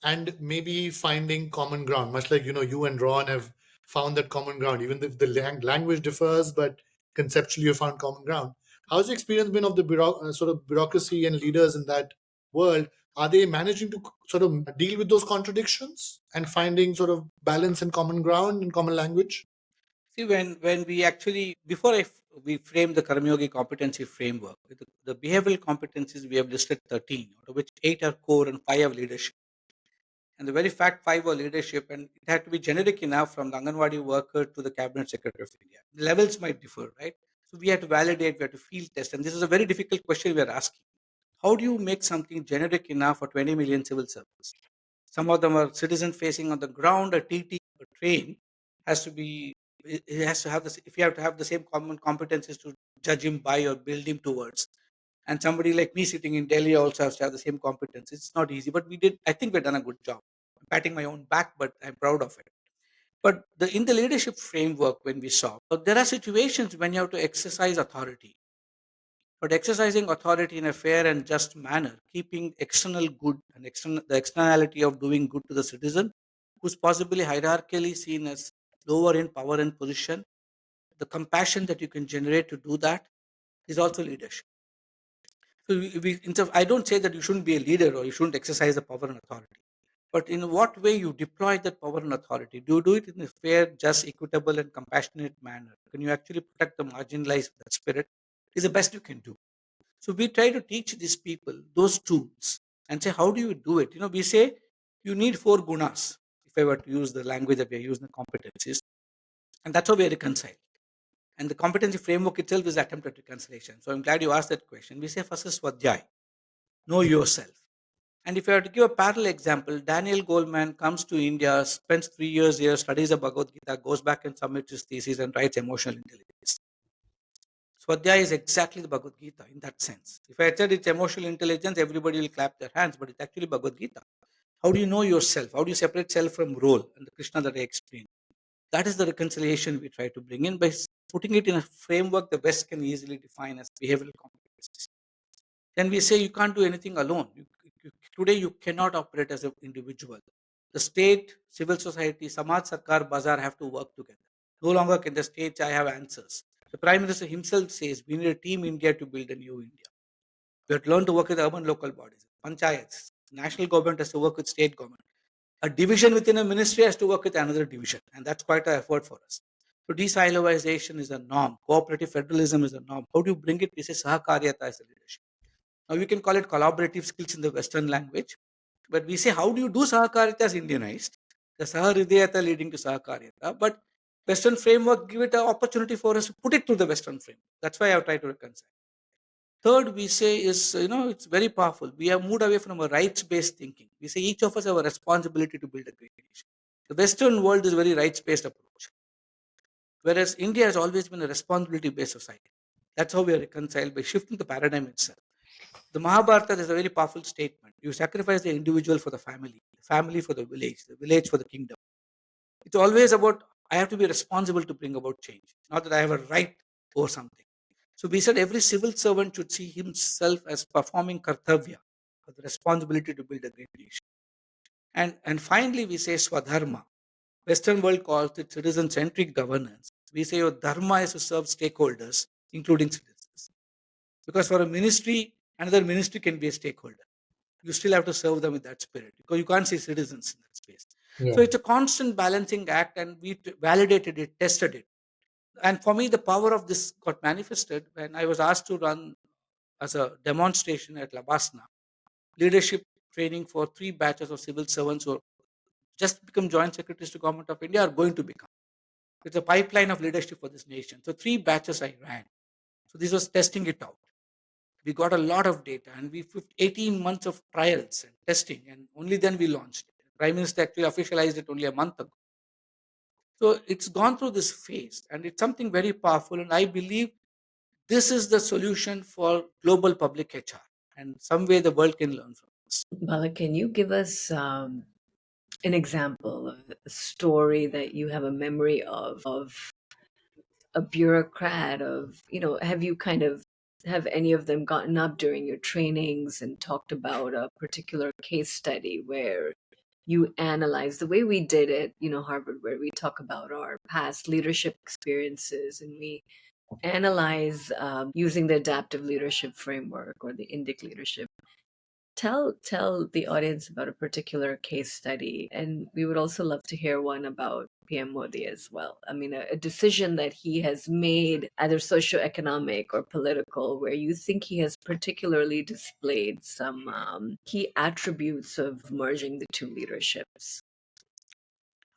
and maybe finding common ground, much like you and Ron have found that common ground, even if the language differs, but conceptually you found common ground. How's the experience been of the sort of bureaucracy and leaders in that world? Are they managing to sort of deal with those contradictions and finding sort of balance and common ground and common language? See, when we actually, before we frame the Karmayogi competency framework, the behavioral competencies we have listed 13, out of which 8 are core and 5 are leadership. And the very fact 5 were leadership, and it had to be generic enough from the Anganwadi worker to the cabinet secretary of India. The levels might differ, right? So we had to validate, we had to field test, and this is a very difficult question we are asking. How do you make something generic enough for 20 million civil servants? Some of them are citizen facing on the ground. A TT, a train, has to be. It has to have this. If you have to have the same common competencies to judge him by or build him towards, and somebody like me sitting in Delhi also has to have the same competence. It's not easy, but we did. I think we've done a good job. I'm patting my own back, but I'm proud of it. But in the leadership framework, when we saw, there are situations when you have to exercise authority, but exercising authority in a fair and just manner, keeping external good and the externality of doing good to the citizen, who's possibly hierarchically seen as lower in power and position, the compassion that you can generate to do that is also leadership. So I don't say that you shouldn't be a leader or you shouldn't exercise the power and authority. But in what way you deploy that power and authority? Do you do it in a fair, just, equitable, and compassionate manner? Can you actually protect the marginalized with that spirit? Is the best you can do. So we try to teach these people those tools and say, how do you do it? We say you need 4 gunas, if I were to use the language that we are using, the competencies, and that's how we reconcile. And the competency framework itself is attempt at reconciliation. So I'm glad you asked that question. We say first is Swadhyay, know yourself. And if I were to give a parallel example, Daniel Goleman comes to India, spends 3 years here, studies the Bhagavad Gita, goes back and submits his thesis and writes emotional intelligence. Swadhyaya is exactly the Bhagavad Gita in that sense. If I said it's emotional intelligence, everybody will clap their hands, but it's actually Bhagavad Gita. How do you know yourself? How do you separate self from role? And the Krishna that I explained. That is the reconciliation we try to bring in by putting it in a framework the West can easily define as behavioral competencies. Then we say you can't do anything alone. Today you cannot operate as an individual. The state, civil society, Samaj, Sarkar, Bazaar have to work together. No longer can the state say, I have answers. The Prime Minister himself says we need a team India to build a new India. We have to learn to work with urban local bodies, panchayats. National government has to work with state government. A division within a ministry has to work with another division, and that's quite an effort for us. So desilization is a norm. Cooperative federalism is a norm. How do you bring it? We say sahakaryata as a leadership. Now we can call it collaborative skills in the Western language, but we say how do you do sahakaryata as Indianized? The saharidayata leading to sahakaryata, but Western framework give it an opportunity for us to put it through the Western framework. That's why I've tried to reconcile. Third, we say is, it's very powerful. We have moved away from a rights-based thinking. We say each of us have a responsibility to build a great nation. The Western world is a very rights-based approach, whereas India has always been a responsibility-based society. That's how we are reconciled by shifting the paradigm itself. The Mahabharata is a very powerful statement. You sacrifice the individual for the family for the village for the kingdom. It's always about I have to be responsible to bring about change, not that I have a right or something. So we said every civil servant should see himself as performing kartavya, or the responsibility to build a great nation. And finally, we say swadharma. Western world calls it citizen-centric governance. We say your dharma is to serve stakeholders, including citizens. Because for a ministry, another ministry can be a stakeholder. You still have to serve them with that spirit because you can't see citizens in that space. Yeah. So it's a constant balancing act, and we validated it, tested it. And for me, the power of this got manifested when I was asked to run as a demonstration at Labasna, leadership training for 3 batches of civil servants who just become joint secretaries to Government of India are going to become. It's a pipeline of leadership for this nation. So 3 batches I ran. So this was testing it out. We got a lot of data and we 18 months of trials and testing, and only then we launched it. The Prime Minister actually officialized it only a month ago. So it's gone through this phase and it's something very powerful, and I believe this is the solution for global public HR, and some way the world can learn from this. Bala, can you give us an example of a story that you have a memory of a bureaucrat have you have any of them gotten up during your trainings and talked about a particular case study where you analyze the way we did it, Harvard, where we talk about our past leadership experiences and we analyze using the adaptive leadership framework or the Indic leadership. Tell the audience about a particular case study, and we would also love to hear one about PM Modi as well. I mean, a decision that he has made, either socioeconomic or political, where you think he has particularly displayed some key attributes of merging the two leaderships.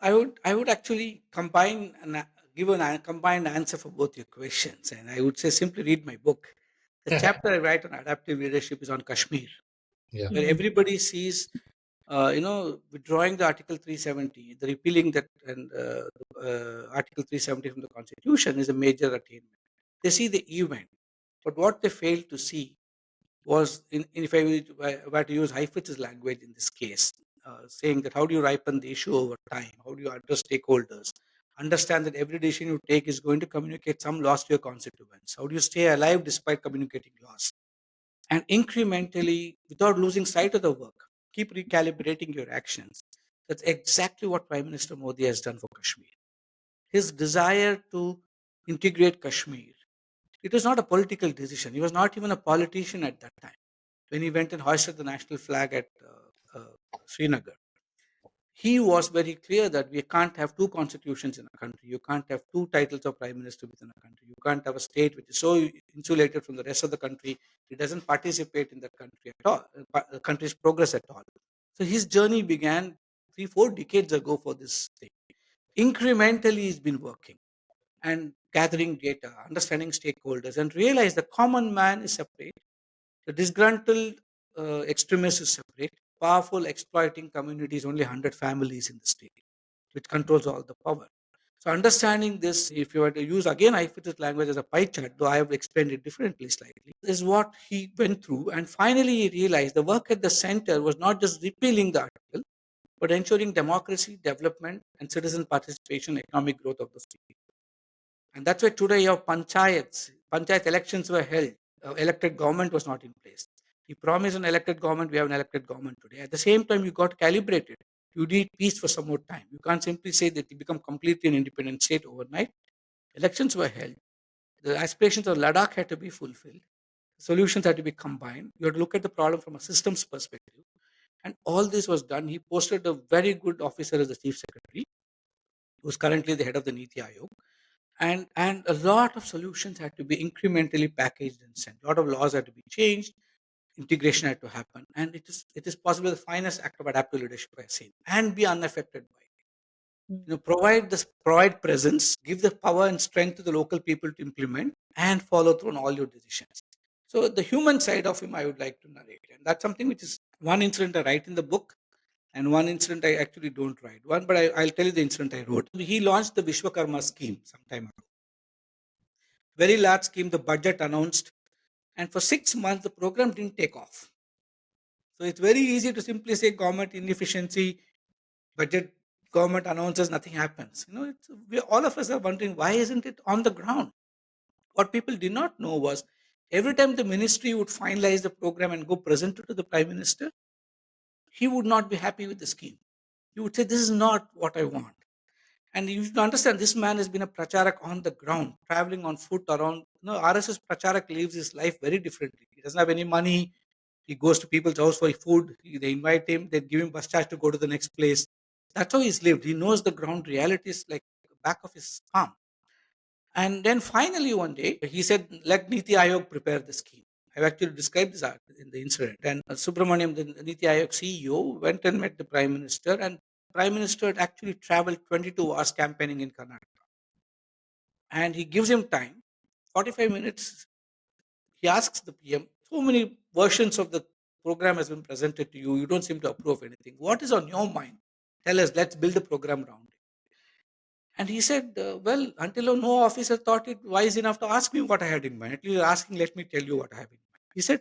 I would actually combine and give a combined answer for both your questions, and I would say simply read my book. The chapter I write on adaptive leadership is on Kashmir, Yeah. where everybody sees, withdrawing the Article 370, the repealing that and Article 370 from the Constitution is a major attainment. They see the event, but what they fail to see was, if I were to use Heifetz's language in this case, saying that how do you ripen the issue over time? How do you address stakeholders? Understand that every decision you take is going to communicate some loss to your constituents. How do you stay alive despite communicating loss? And incrementally, without losing sight of the work, keep recalibrating your actions. That's exactly what Prime Minister Modi has done for Kashmir. His desire to integrate Kashmir, it was not a political decision. He was not even a politician at that time when he went and hoisted the national flag at Srinagar. He was very clear that we can't have two constitutions in a country. You can't have two titles of prime minister within a country. You can't have a state which is so insulated from the rest of the country. It doesn't participate in the country at all, the country's progress at all. So his journey began 3, 4 decades ago for this thing. Incrementally, he's been working and gathering data, understanding stakeholders, and realize the common man is separate, the disgruntled extremist is separate, powerful exploiting communities, only 100 families in the state, which controls all the power. So understanding this, if you were to use again Impetus language as a pie chart, though I have explained it differently slightly, is what he went through. And finally he realized the work at the center was not just repealing the article, but ensuring democracy, development, and citizen participation, economic growth of the state. And that's why today your panchayat elections were held. Elected government was not in place. He promised an elected government, we have an elected government today. At the same time, you got calibrated. You need peace for some more time. You can't simply say that you become completely an independent state overnight. Elections were held. The aspirations of Ladakh had to be fulfilled. Solutions had to be combined. You had to look at the problem from a systems perspective. And all this was done. He posted a very good officer as the chief secretary, who's currently the head of the Niti Ayog. And a lot of solutions had to be incrementally packaged and sent. A lot of laws had to be changed, integration had to happen, and it is possibly the finest act of adaptive leadership I've seen, and be unaffected by it. Provide presence, give the power and strength to the local people to implement and follow through on all your decisions. So the human side of him I would like to narrate, and that's something which is one incident I write in the book, and one incident I actually don't write. But I'll tell you the incident I wrote. He launched the Vishwakarma scheme sometime ago. Very large scheme, the budget announced, and for 6 months the program didn't take off. So it's very easy to simply say government inefficiency, budget, government announces, nothing happens. All of us are wondering why isn't it on the ground? What people did not know was every time the ministry would finalize the program and go present it to the prime minister, he would not be happy with the scheme. He would say, "This is not what I want." And you should understand, this man has been a pracharak on the ground, traveling on foot around. RSS pracharak lives his life very differently. He doesn't have any money. He goes to people's house for food. They invite him. They give him bus charge to go to the next place. That's how he's lived. He knows the ground realities like the back of his palm. And then finally one day, he said, let Niti Ayog prepare the scheme. I've actually described this in the incident. And Subramaniam, the Niti Ayog CEO, went and met the Prime Minister, and Prime Minister had actually traveled 22 hours campaigning in Karnataka. And he gives him time, 45 minutes. He asks the PM, so many versions of the program has been presented to you. You don't seem to approve anything. What is on your mind? Tell us, let's build a program around it. And he said, well, until no officer thought it wise enough to ask me what I had in mind. At least you're asking, let me tell you what I have in mind. He said,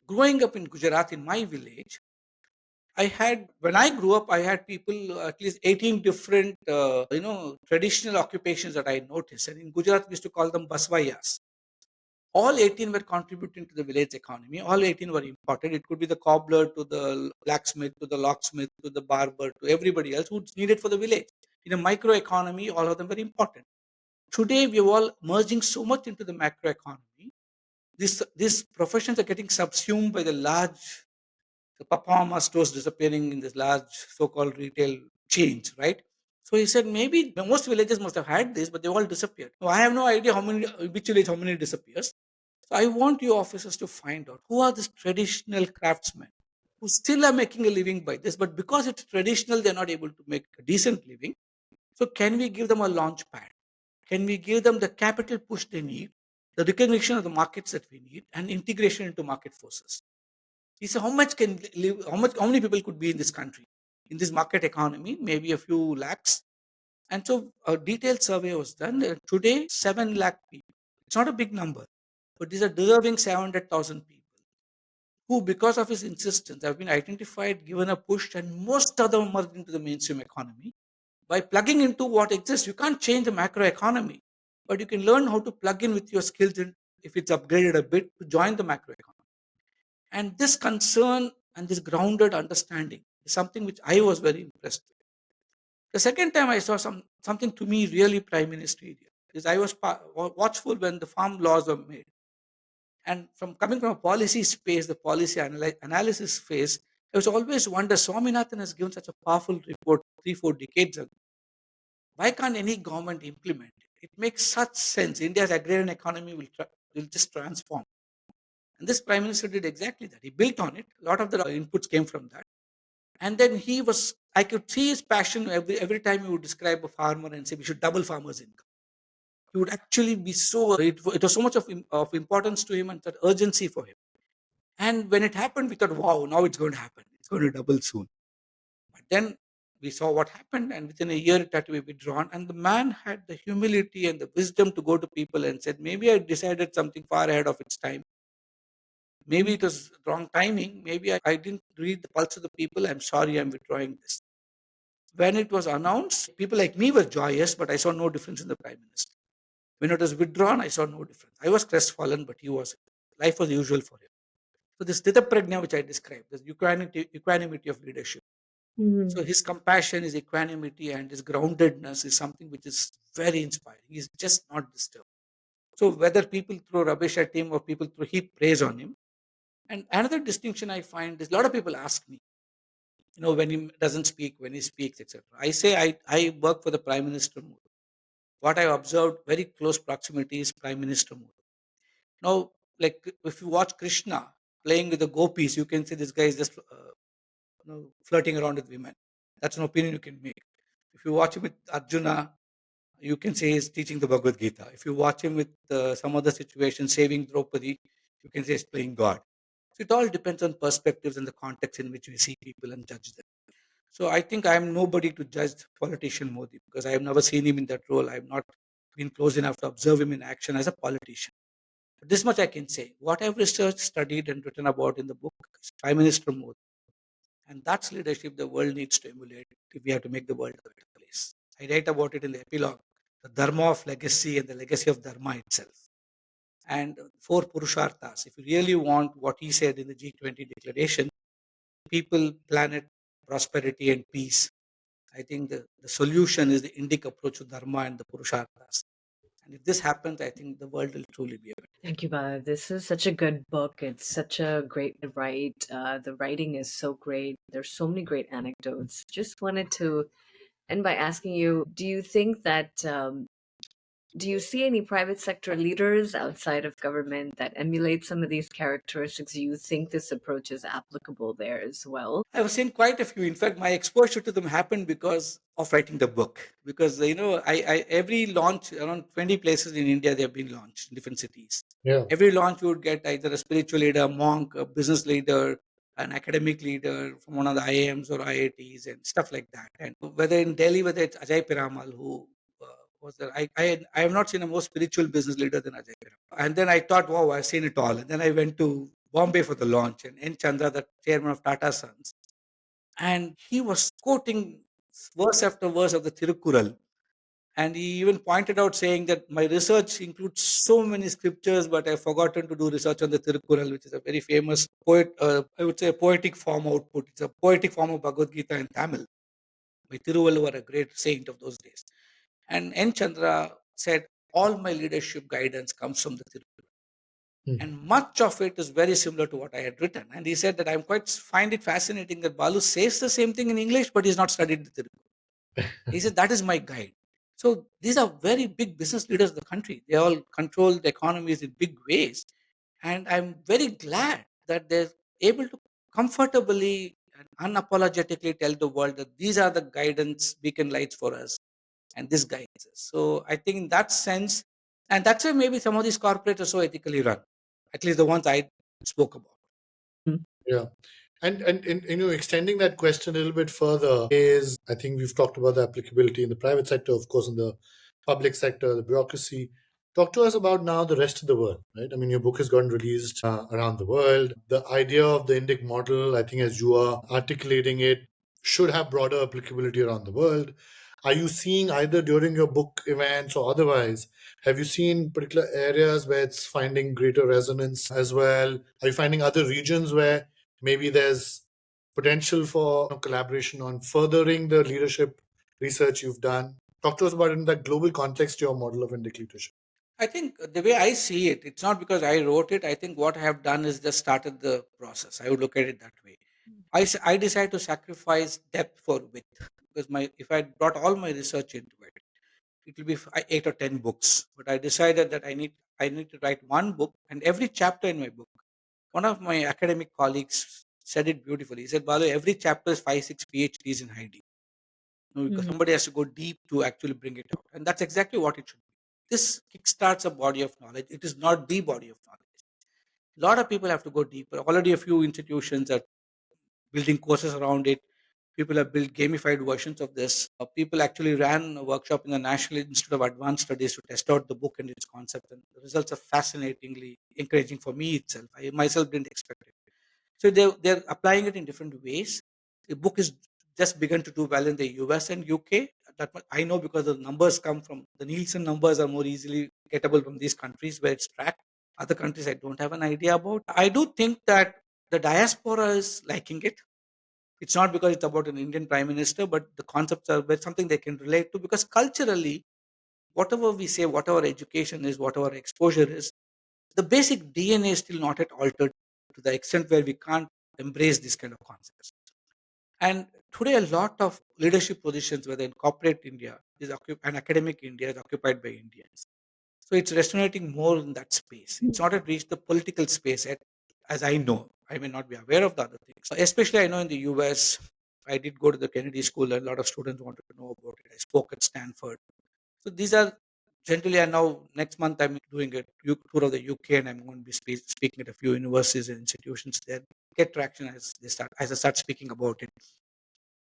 growing up in Gujarat, in my village, when I grew up, I had people, at least 18 different, traditional occupations that I noticed. And in Gujarat, we used to call them basvayas. All 18 were contributing to the village economy. All 18 were important. It could be the cobbler to the blacksmith to the locksmith to the barber to everybody else who's needed for the village. In a micro economy, all of them were important. Today, we are all merging so much into the macro economy. These professions are getting subsumed by the Papa Mama stores disappearing in this large so-called retail chains, right? So he said maybe most villages must have had this, but they all disappeared. Now, I have no idea which village, how many disappears. So I want you officers to find out who are these traditional craftsmen who still are making a living by this, but because it's traditional, they're not able to make a decent living. So can we give them a launch pad? Can we give them the capital push they need, the recognition of the markets that we need, and integration into market forces? He said, how many people could be in this country, in this market economy? Maybe a few lakhs. And so a detailed survey was done. Today, 7 lakh people. It's not a big number, but these are deserving 700,000 people who, because of his insistence, have been identified, given a push, and most of them merged into the mainstream economy by plugging into what exists. You can't change the macroeconomy, but you can learn how to plug in with your skills and if it's upgraded a bit to join the macroeconomy. And this concern and this grounded understanding is something which I was very impressed with. The second time I saw something to me really prime ministerial is I was watchful when the farm laws were made. And from coming from a policy space, the policy analysis phase, I was always wonder Swaminathan has given such a powerful report 3-4 decades ago. Why can't any government implement it? It makes such sense. India's agrarian economy will just transform. And this prime minister did exactly that. He built on it. A lot of the inputs came from that. And then I could see his passion every time he would describe a farmer and say, we should double farmers' income. He would actually be it was so much of importance to him and that urgency for him. And when it happened, we thought, wow, now it's going to happen. It's going to double soon. But then we saw what happened, and within a year it had to be withdrawn. And the man had the humility and the wisdom to go to people and said, maybe I decided something far ahead of its time. Maybe it was wrong timing. Maybe I didn't read the pulse of the people. I'm sorry, I'm withdrawing this. When it was announced, people like me were joyous, but I saw no difference in the prime minister. When it was withdrawn, I saw no difference. I was crestfallen, but he was. Life was usual for him. So this Stita Prajna, which I described, this equanimity of leadership. So his compassion, his equanimity, and his groundedness is something which is very inspiring. He's just not disturbed. So whether people throw rubbish at him or people throw heap praise on him. And another distinction I find is a lot of people ask me, when he doesn't speak, when he speaks, etc. I say I work for the Prime Minister mode. What I observed very close proximity is Prime Minister mode. Now, like if you watch Krishna playing with the gopis, you can say this guy is just flirting around with women. That's an opinion you can make. If you watch him with Arjuna, you can say he's teaching the Bhagavad Gita. If you watch him with some other situation, saving Draupadi, you can say he's playing God. So it all depends on perspectives and the context in which we see people and judge them. So I think I am nobody to judge politician Modi because I have never seen him in that role. I have not been close enough to observe him in action as a politician. But this much I can say. What I've researched, studied, and written about in the book is Prime Minister Modi. And that's leadership the world needs to emulate if we have to make the world a better place. I write about it in the epilogue, the Dharma of legacy and the legacy of Dharma itself. And 4 Purusharthas. If you really want what he said in the G20 declaration, people, planet, prosperity, and peace, I think the solution is the Indic approach to Dharma and the Purusharthas. And if this happens, I think the world will truly be a better. Thank you, Bala. This is such a good book. It's such a great write. The writing is so great. There's so many great anecdotes. Just wanted to end by asking you, do you think that do you see any private sector leaders outside of government that emulate some of these characteristics? Do you think this approach is applicable there as well? I've seen quite a few. In fact, my exposure to them happened because of writing the book. Because I every launch around 20 places in India they have been launched in different cities. Yeah. Every launch you would get either a spiritual leader, a monk, a business leader, an academic leader from one of the IIMs or IITs and stuff like that. And whether in Delhi, whether it's Ajay Piramal who was there, I have not seen a more spiritual business leader than Ajay Piramal. And then I thought, wow, I've seen it all. And then I went to Bombay for the launch, and N. Chandra, the chairman of Tata Sons, and he was quoting verse after verse of the Tirukkural. And he even pointed out saying that my research includes so many scriptures, but I've forgotten to do research on the Tirukkural, which is a very famous I would say a poetic form output. It's a poetic form of Bhagavad Gita in Tamil. By Tiruvalluvar, a great saint of those days. And N. Chandra said, all my leadership guidance comes from the Tirukkural. And much of it is very similar to what I had written. And he said that find it fascinating that Balu says the same thing in English, but he's not studied the Tirukkural. He said, that is my guide. So these are very big business leaders of the country. They all control the economies in big ways. And I'm very glad that they're able to comfortably and unapologetically tell the world that these are the guidance beacon lights for us. And this guides us. So I think in that sense, and that's why maybe some of these corporates are so ethically run, at least the ones I spoke about. Yeah. And extending that question a little bit further is, I think we've talked about the applicability in the private sector, of course, in the public sector, the bureaucracy. Talk to us about now the rest of the world, right? I mean, your book has gotten released around the world. The idea of the Indic model, I think, as you are articulating it, should have broader applicability around the world. Are you seeing either during your book events or otherwise, have you seen particular areas where it's finding greater resonance as well? Are you finding other regions where maybe there's potential for collaboration on furthering the leadership research you've done? Talk to us about it in that global context, your model of Indic leadership. I think the way I see it, it's not because I wrote it. I think what I have done is just started the process. I would look at it that way. I decided to sacrifice depth for width because my if I brought all my research into it, it will be 8 or 10 books. But I decided that I need to write one book, and every chapter in my book. One of my academic colleagues said it beautifully. He said, "Balu, every chapter is 5, 6 PhDs in hiding. No, because Mhm. somebody has to go deep to actually bring it out, and that's exactly what it should be. This kickstarts a body of knowledge. It is not the body of knowledge. A lot of people have to go deeper. Already, a few institutions are building courses around it. People have built gamified versions of this. People actually ran a workshop in the National Institute of Advanced Studies to test out the book and its concept, and the results are fascinatingly encouraging for me itself. I myself didn't expect it. So they're applying it in different ways. The book is just begun to do well in the US and UK. That I know because the numbers come from the Nielsen numbers are more easily gettable from these countries where it's tracked. Other countries I don't have an idea about. I do think that the diaspora is liking it. It's not because it's about an Indian prime minister, but the concepts are something they can relate to because culturally, whatever we say, whatever education is, whatever exposure is, the basic DNA is still not yet altered to the extent where we can't embrace this kind of concepts. And today, a lot of leadership positions, whether in corporate India and academic India, is occupied by Indians. So it's resonating more in that space. It's not yet reached the political space yet, as I know. I may not be aware of the other things. Especially, I know in the US, I did go to the Kennedy School, and a lot of students wanted to know about it. I spoke at Stanford. So these are generally, and now next month I'm doing a tour of the UK, and I'm going to be speaking at a few universities and institutions there. Get traction as I start speaking about it,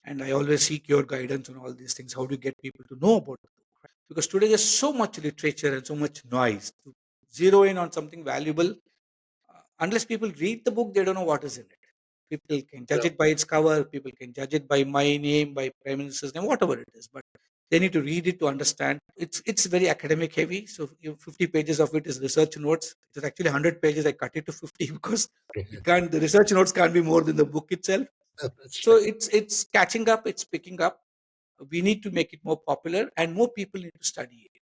and I always seek your guidance on all these things. How do you get people to know about it? Because today there's so much literature and so much noise. To zero in on something valuable, unless people read the book, they don't know what is in it. People can judge Yeah. it by its cover. People can judge it by my name, by prime minister's name, whatever it is. But they need to read it to understand. It's very academic heavy. So 50 pages of it is research notes. It is actually 100 pages. I cut it to 50 because it can't. The research notes can't be more than the book itself. That's So right. it's catching up. It's picking up. We need to make it more popular, and more people need to study it.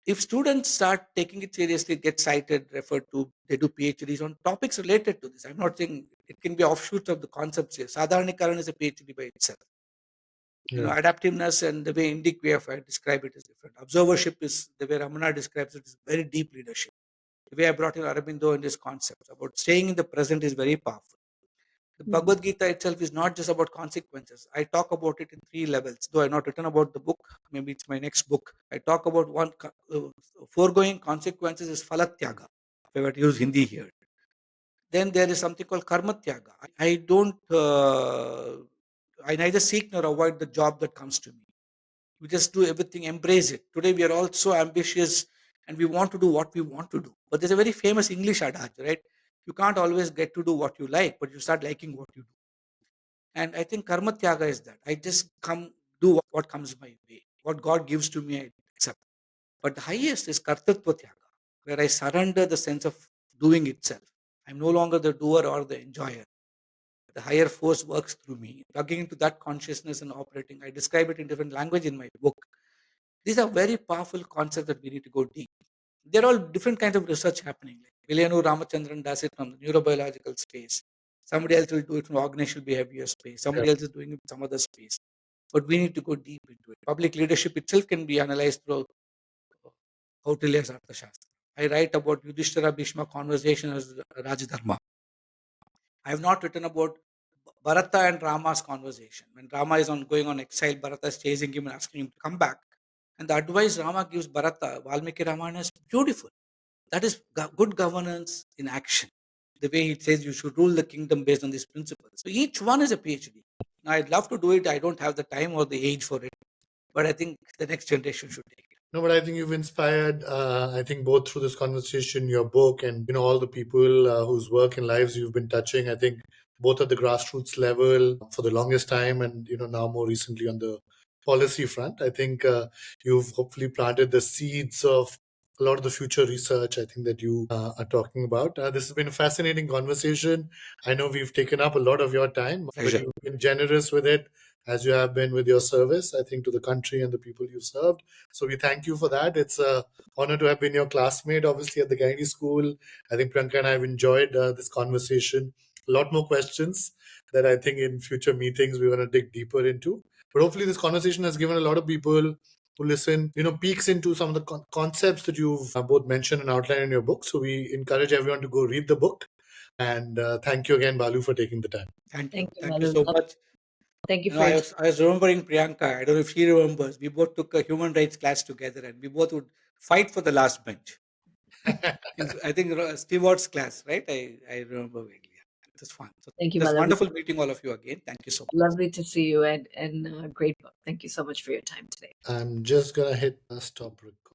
If students start taking it seriously, get cited, referred to, they do PhDs on topics related to this. I'm not saying it can be offshoots of the concepts here. Sadharanikaran is a PhD by itself. Yeah. Adaptiveness and the way Indic way of I describe it is different. Observership is the way Ramana describes it is very deep leadership. The way I brought in Aurobindo in this concept about staying in the present is very powerful. The Mhm. Bhagavad Gita itself is not just about consequences. I talk about it in 3 levels. Though I've not written about the book, maybe it's my next book. I talk about foregoing consequences is falatyaga. If I were to use Hindi here, then there is something called karmatyaga. I don't. I neither seek nor avoid the job that comes to me. We just do everything, embrace it. Today we are all so ambitious and we want to do what we want to do. But there's a very famous English adage, right? You can't always get to do what you like, but you start liking what you do. And I think karma tyaga is that. I just come do what comes my way. What God gives to me, I accept. But the highest is kartatva tyaga, where I surrender the sense of doing itself. I'm no longer the doer or the enjoyer. The higher force works through me. Plugging into that consciousness and operating. I describe it in different language in my book. These are very powerful concepts that we need to go deep. There are all different kinds of research happening. Like Vilayanu Ramachandran does it from the neurobiological space. Somebody else will do it from organizational behavior space. Yeah. Somebody else is doing it in some other space. But we need to go deep into it. Public leadership itself can be analyzed through Kautilya's Arthashastra. I write about Yudhishthira Bhishma conversation as Rajadharma. I have not written about Bharata and Rama's conversation. When Rama is going on exile, Bharata is chasing him and asking him to come back. And the advice Rama gives Bharata, Valmiki Ramayana, is beautiful. That is good governance in action. The way he says you should rule the kingdom based on these principles. So each one is a PhD. Now, I'd love to do it. I don't have the time or the age for it. But I think the next generation should take it. No, but I think you've inspired, I think both through this conversation, your book, and, all the people whose work and lives you've been touching. I think both at the grassroots level for the longest time and, now more recently on the policy front. I think you've hopefully planted the seeds of a lot of the future research I think that you are talking about. This has been a fascinating conversation. I know we've taken up a lot of your time, but Pleasure. you've been generous with it as you have been with your service, I think, to the country and the people you've served. So we thank you for that. It's a honor to have been your classmate, obviously, at the Kennedy School. I think Priyanka and I have enjoyed this conversation. A lot more questions that I think in future meetings we're going to dig deeper into. But hopefully, this conversation has given a lot of people who listen, peeks into some of the concepts that you've both mentioned and outlined in your book. So we encourage everyone to go read the book. And thank you again, Balu, for taking the time. Thank you. Thank you, Thank you Balu. so much. Thank you You know, for your I was remembering Priyanka. I don't know if she remembers. We both took a human rights class together, and we both would fight for the last bench. I think Stewart's class, right? I remember vaguely. It was fun. So Thank it you, was Balu. wonderful meeting all of you again. Thank you so much. Lovely to see you, and great book. Thank you so much for your time today. I'm just going to hit stop record.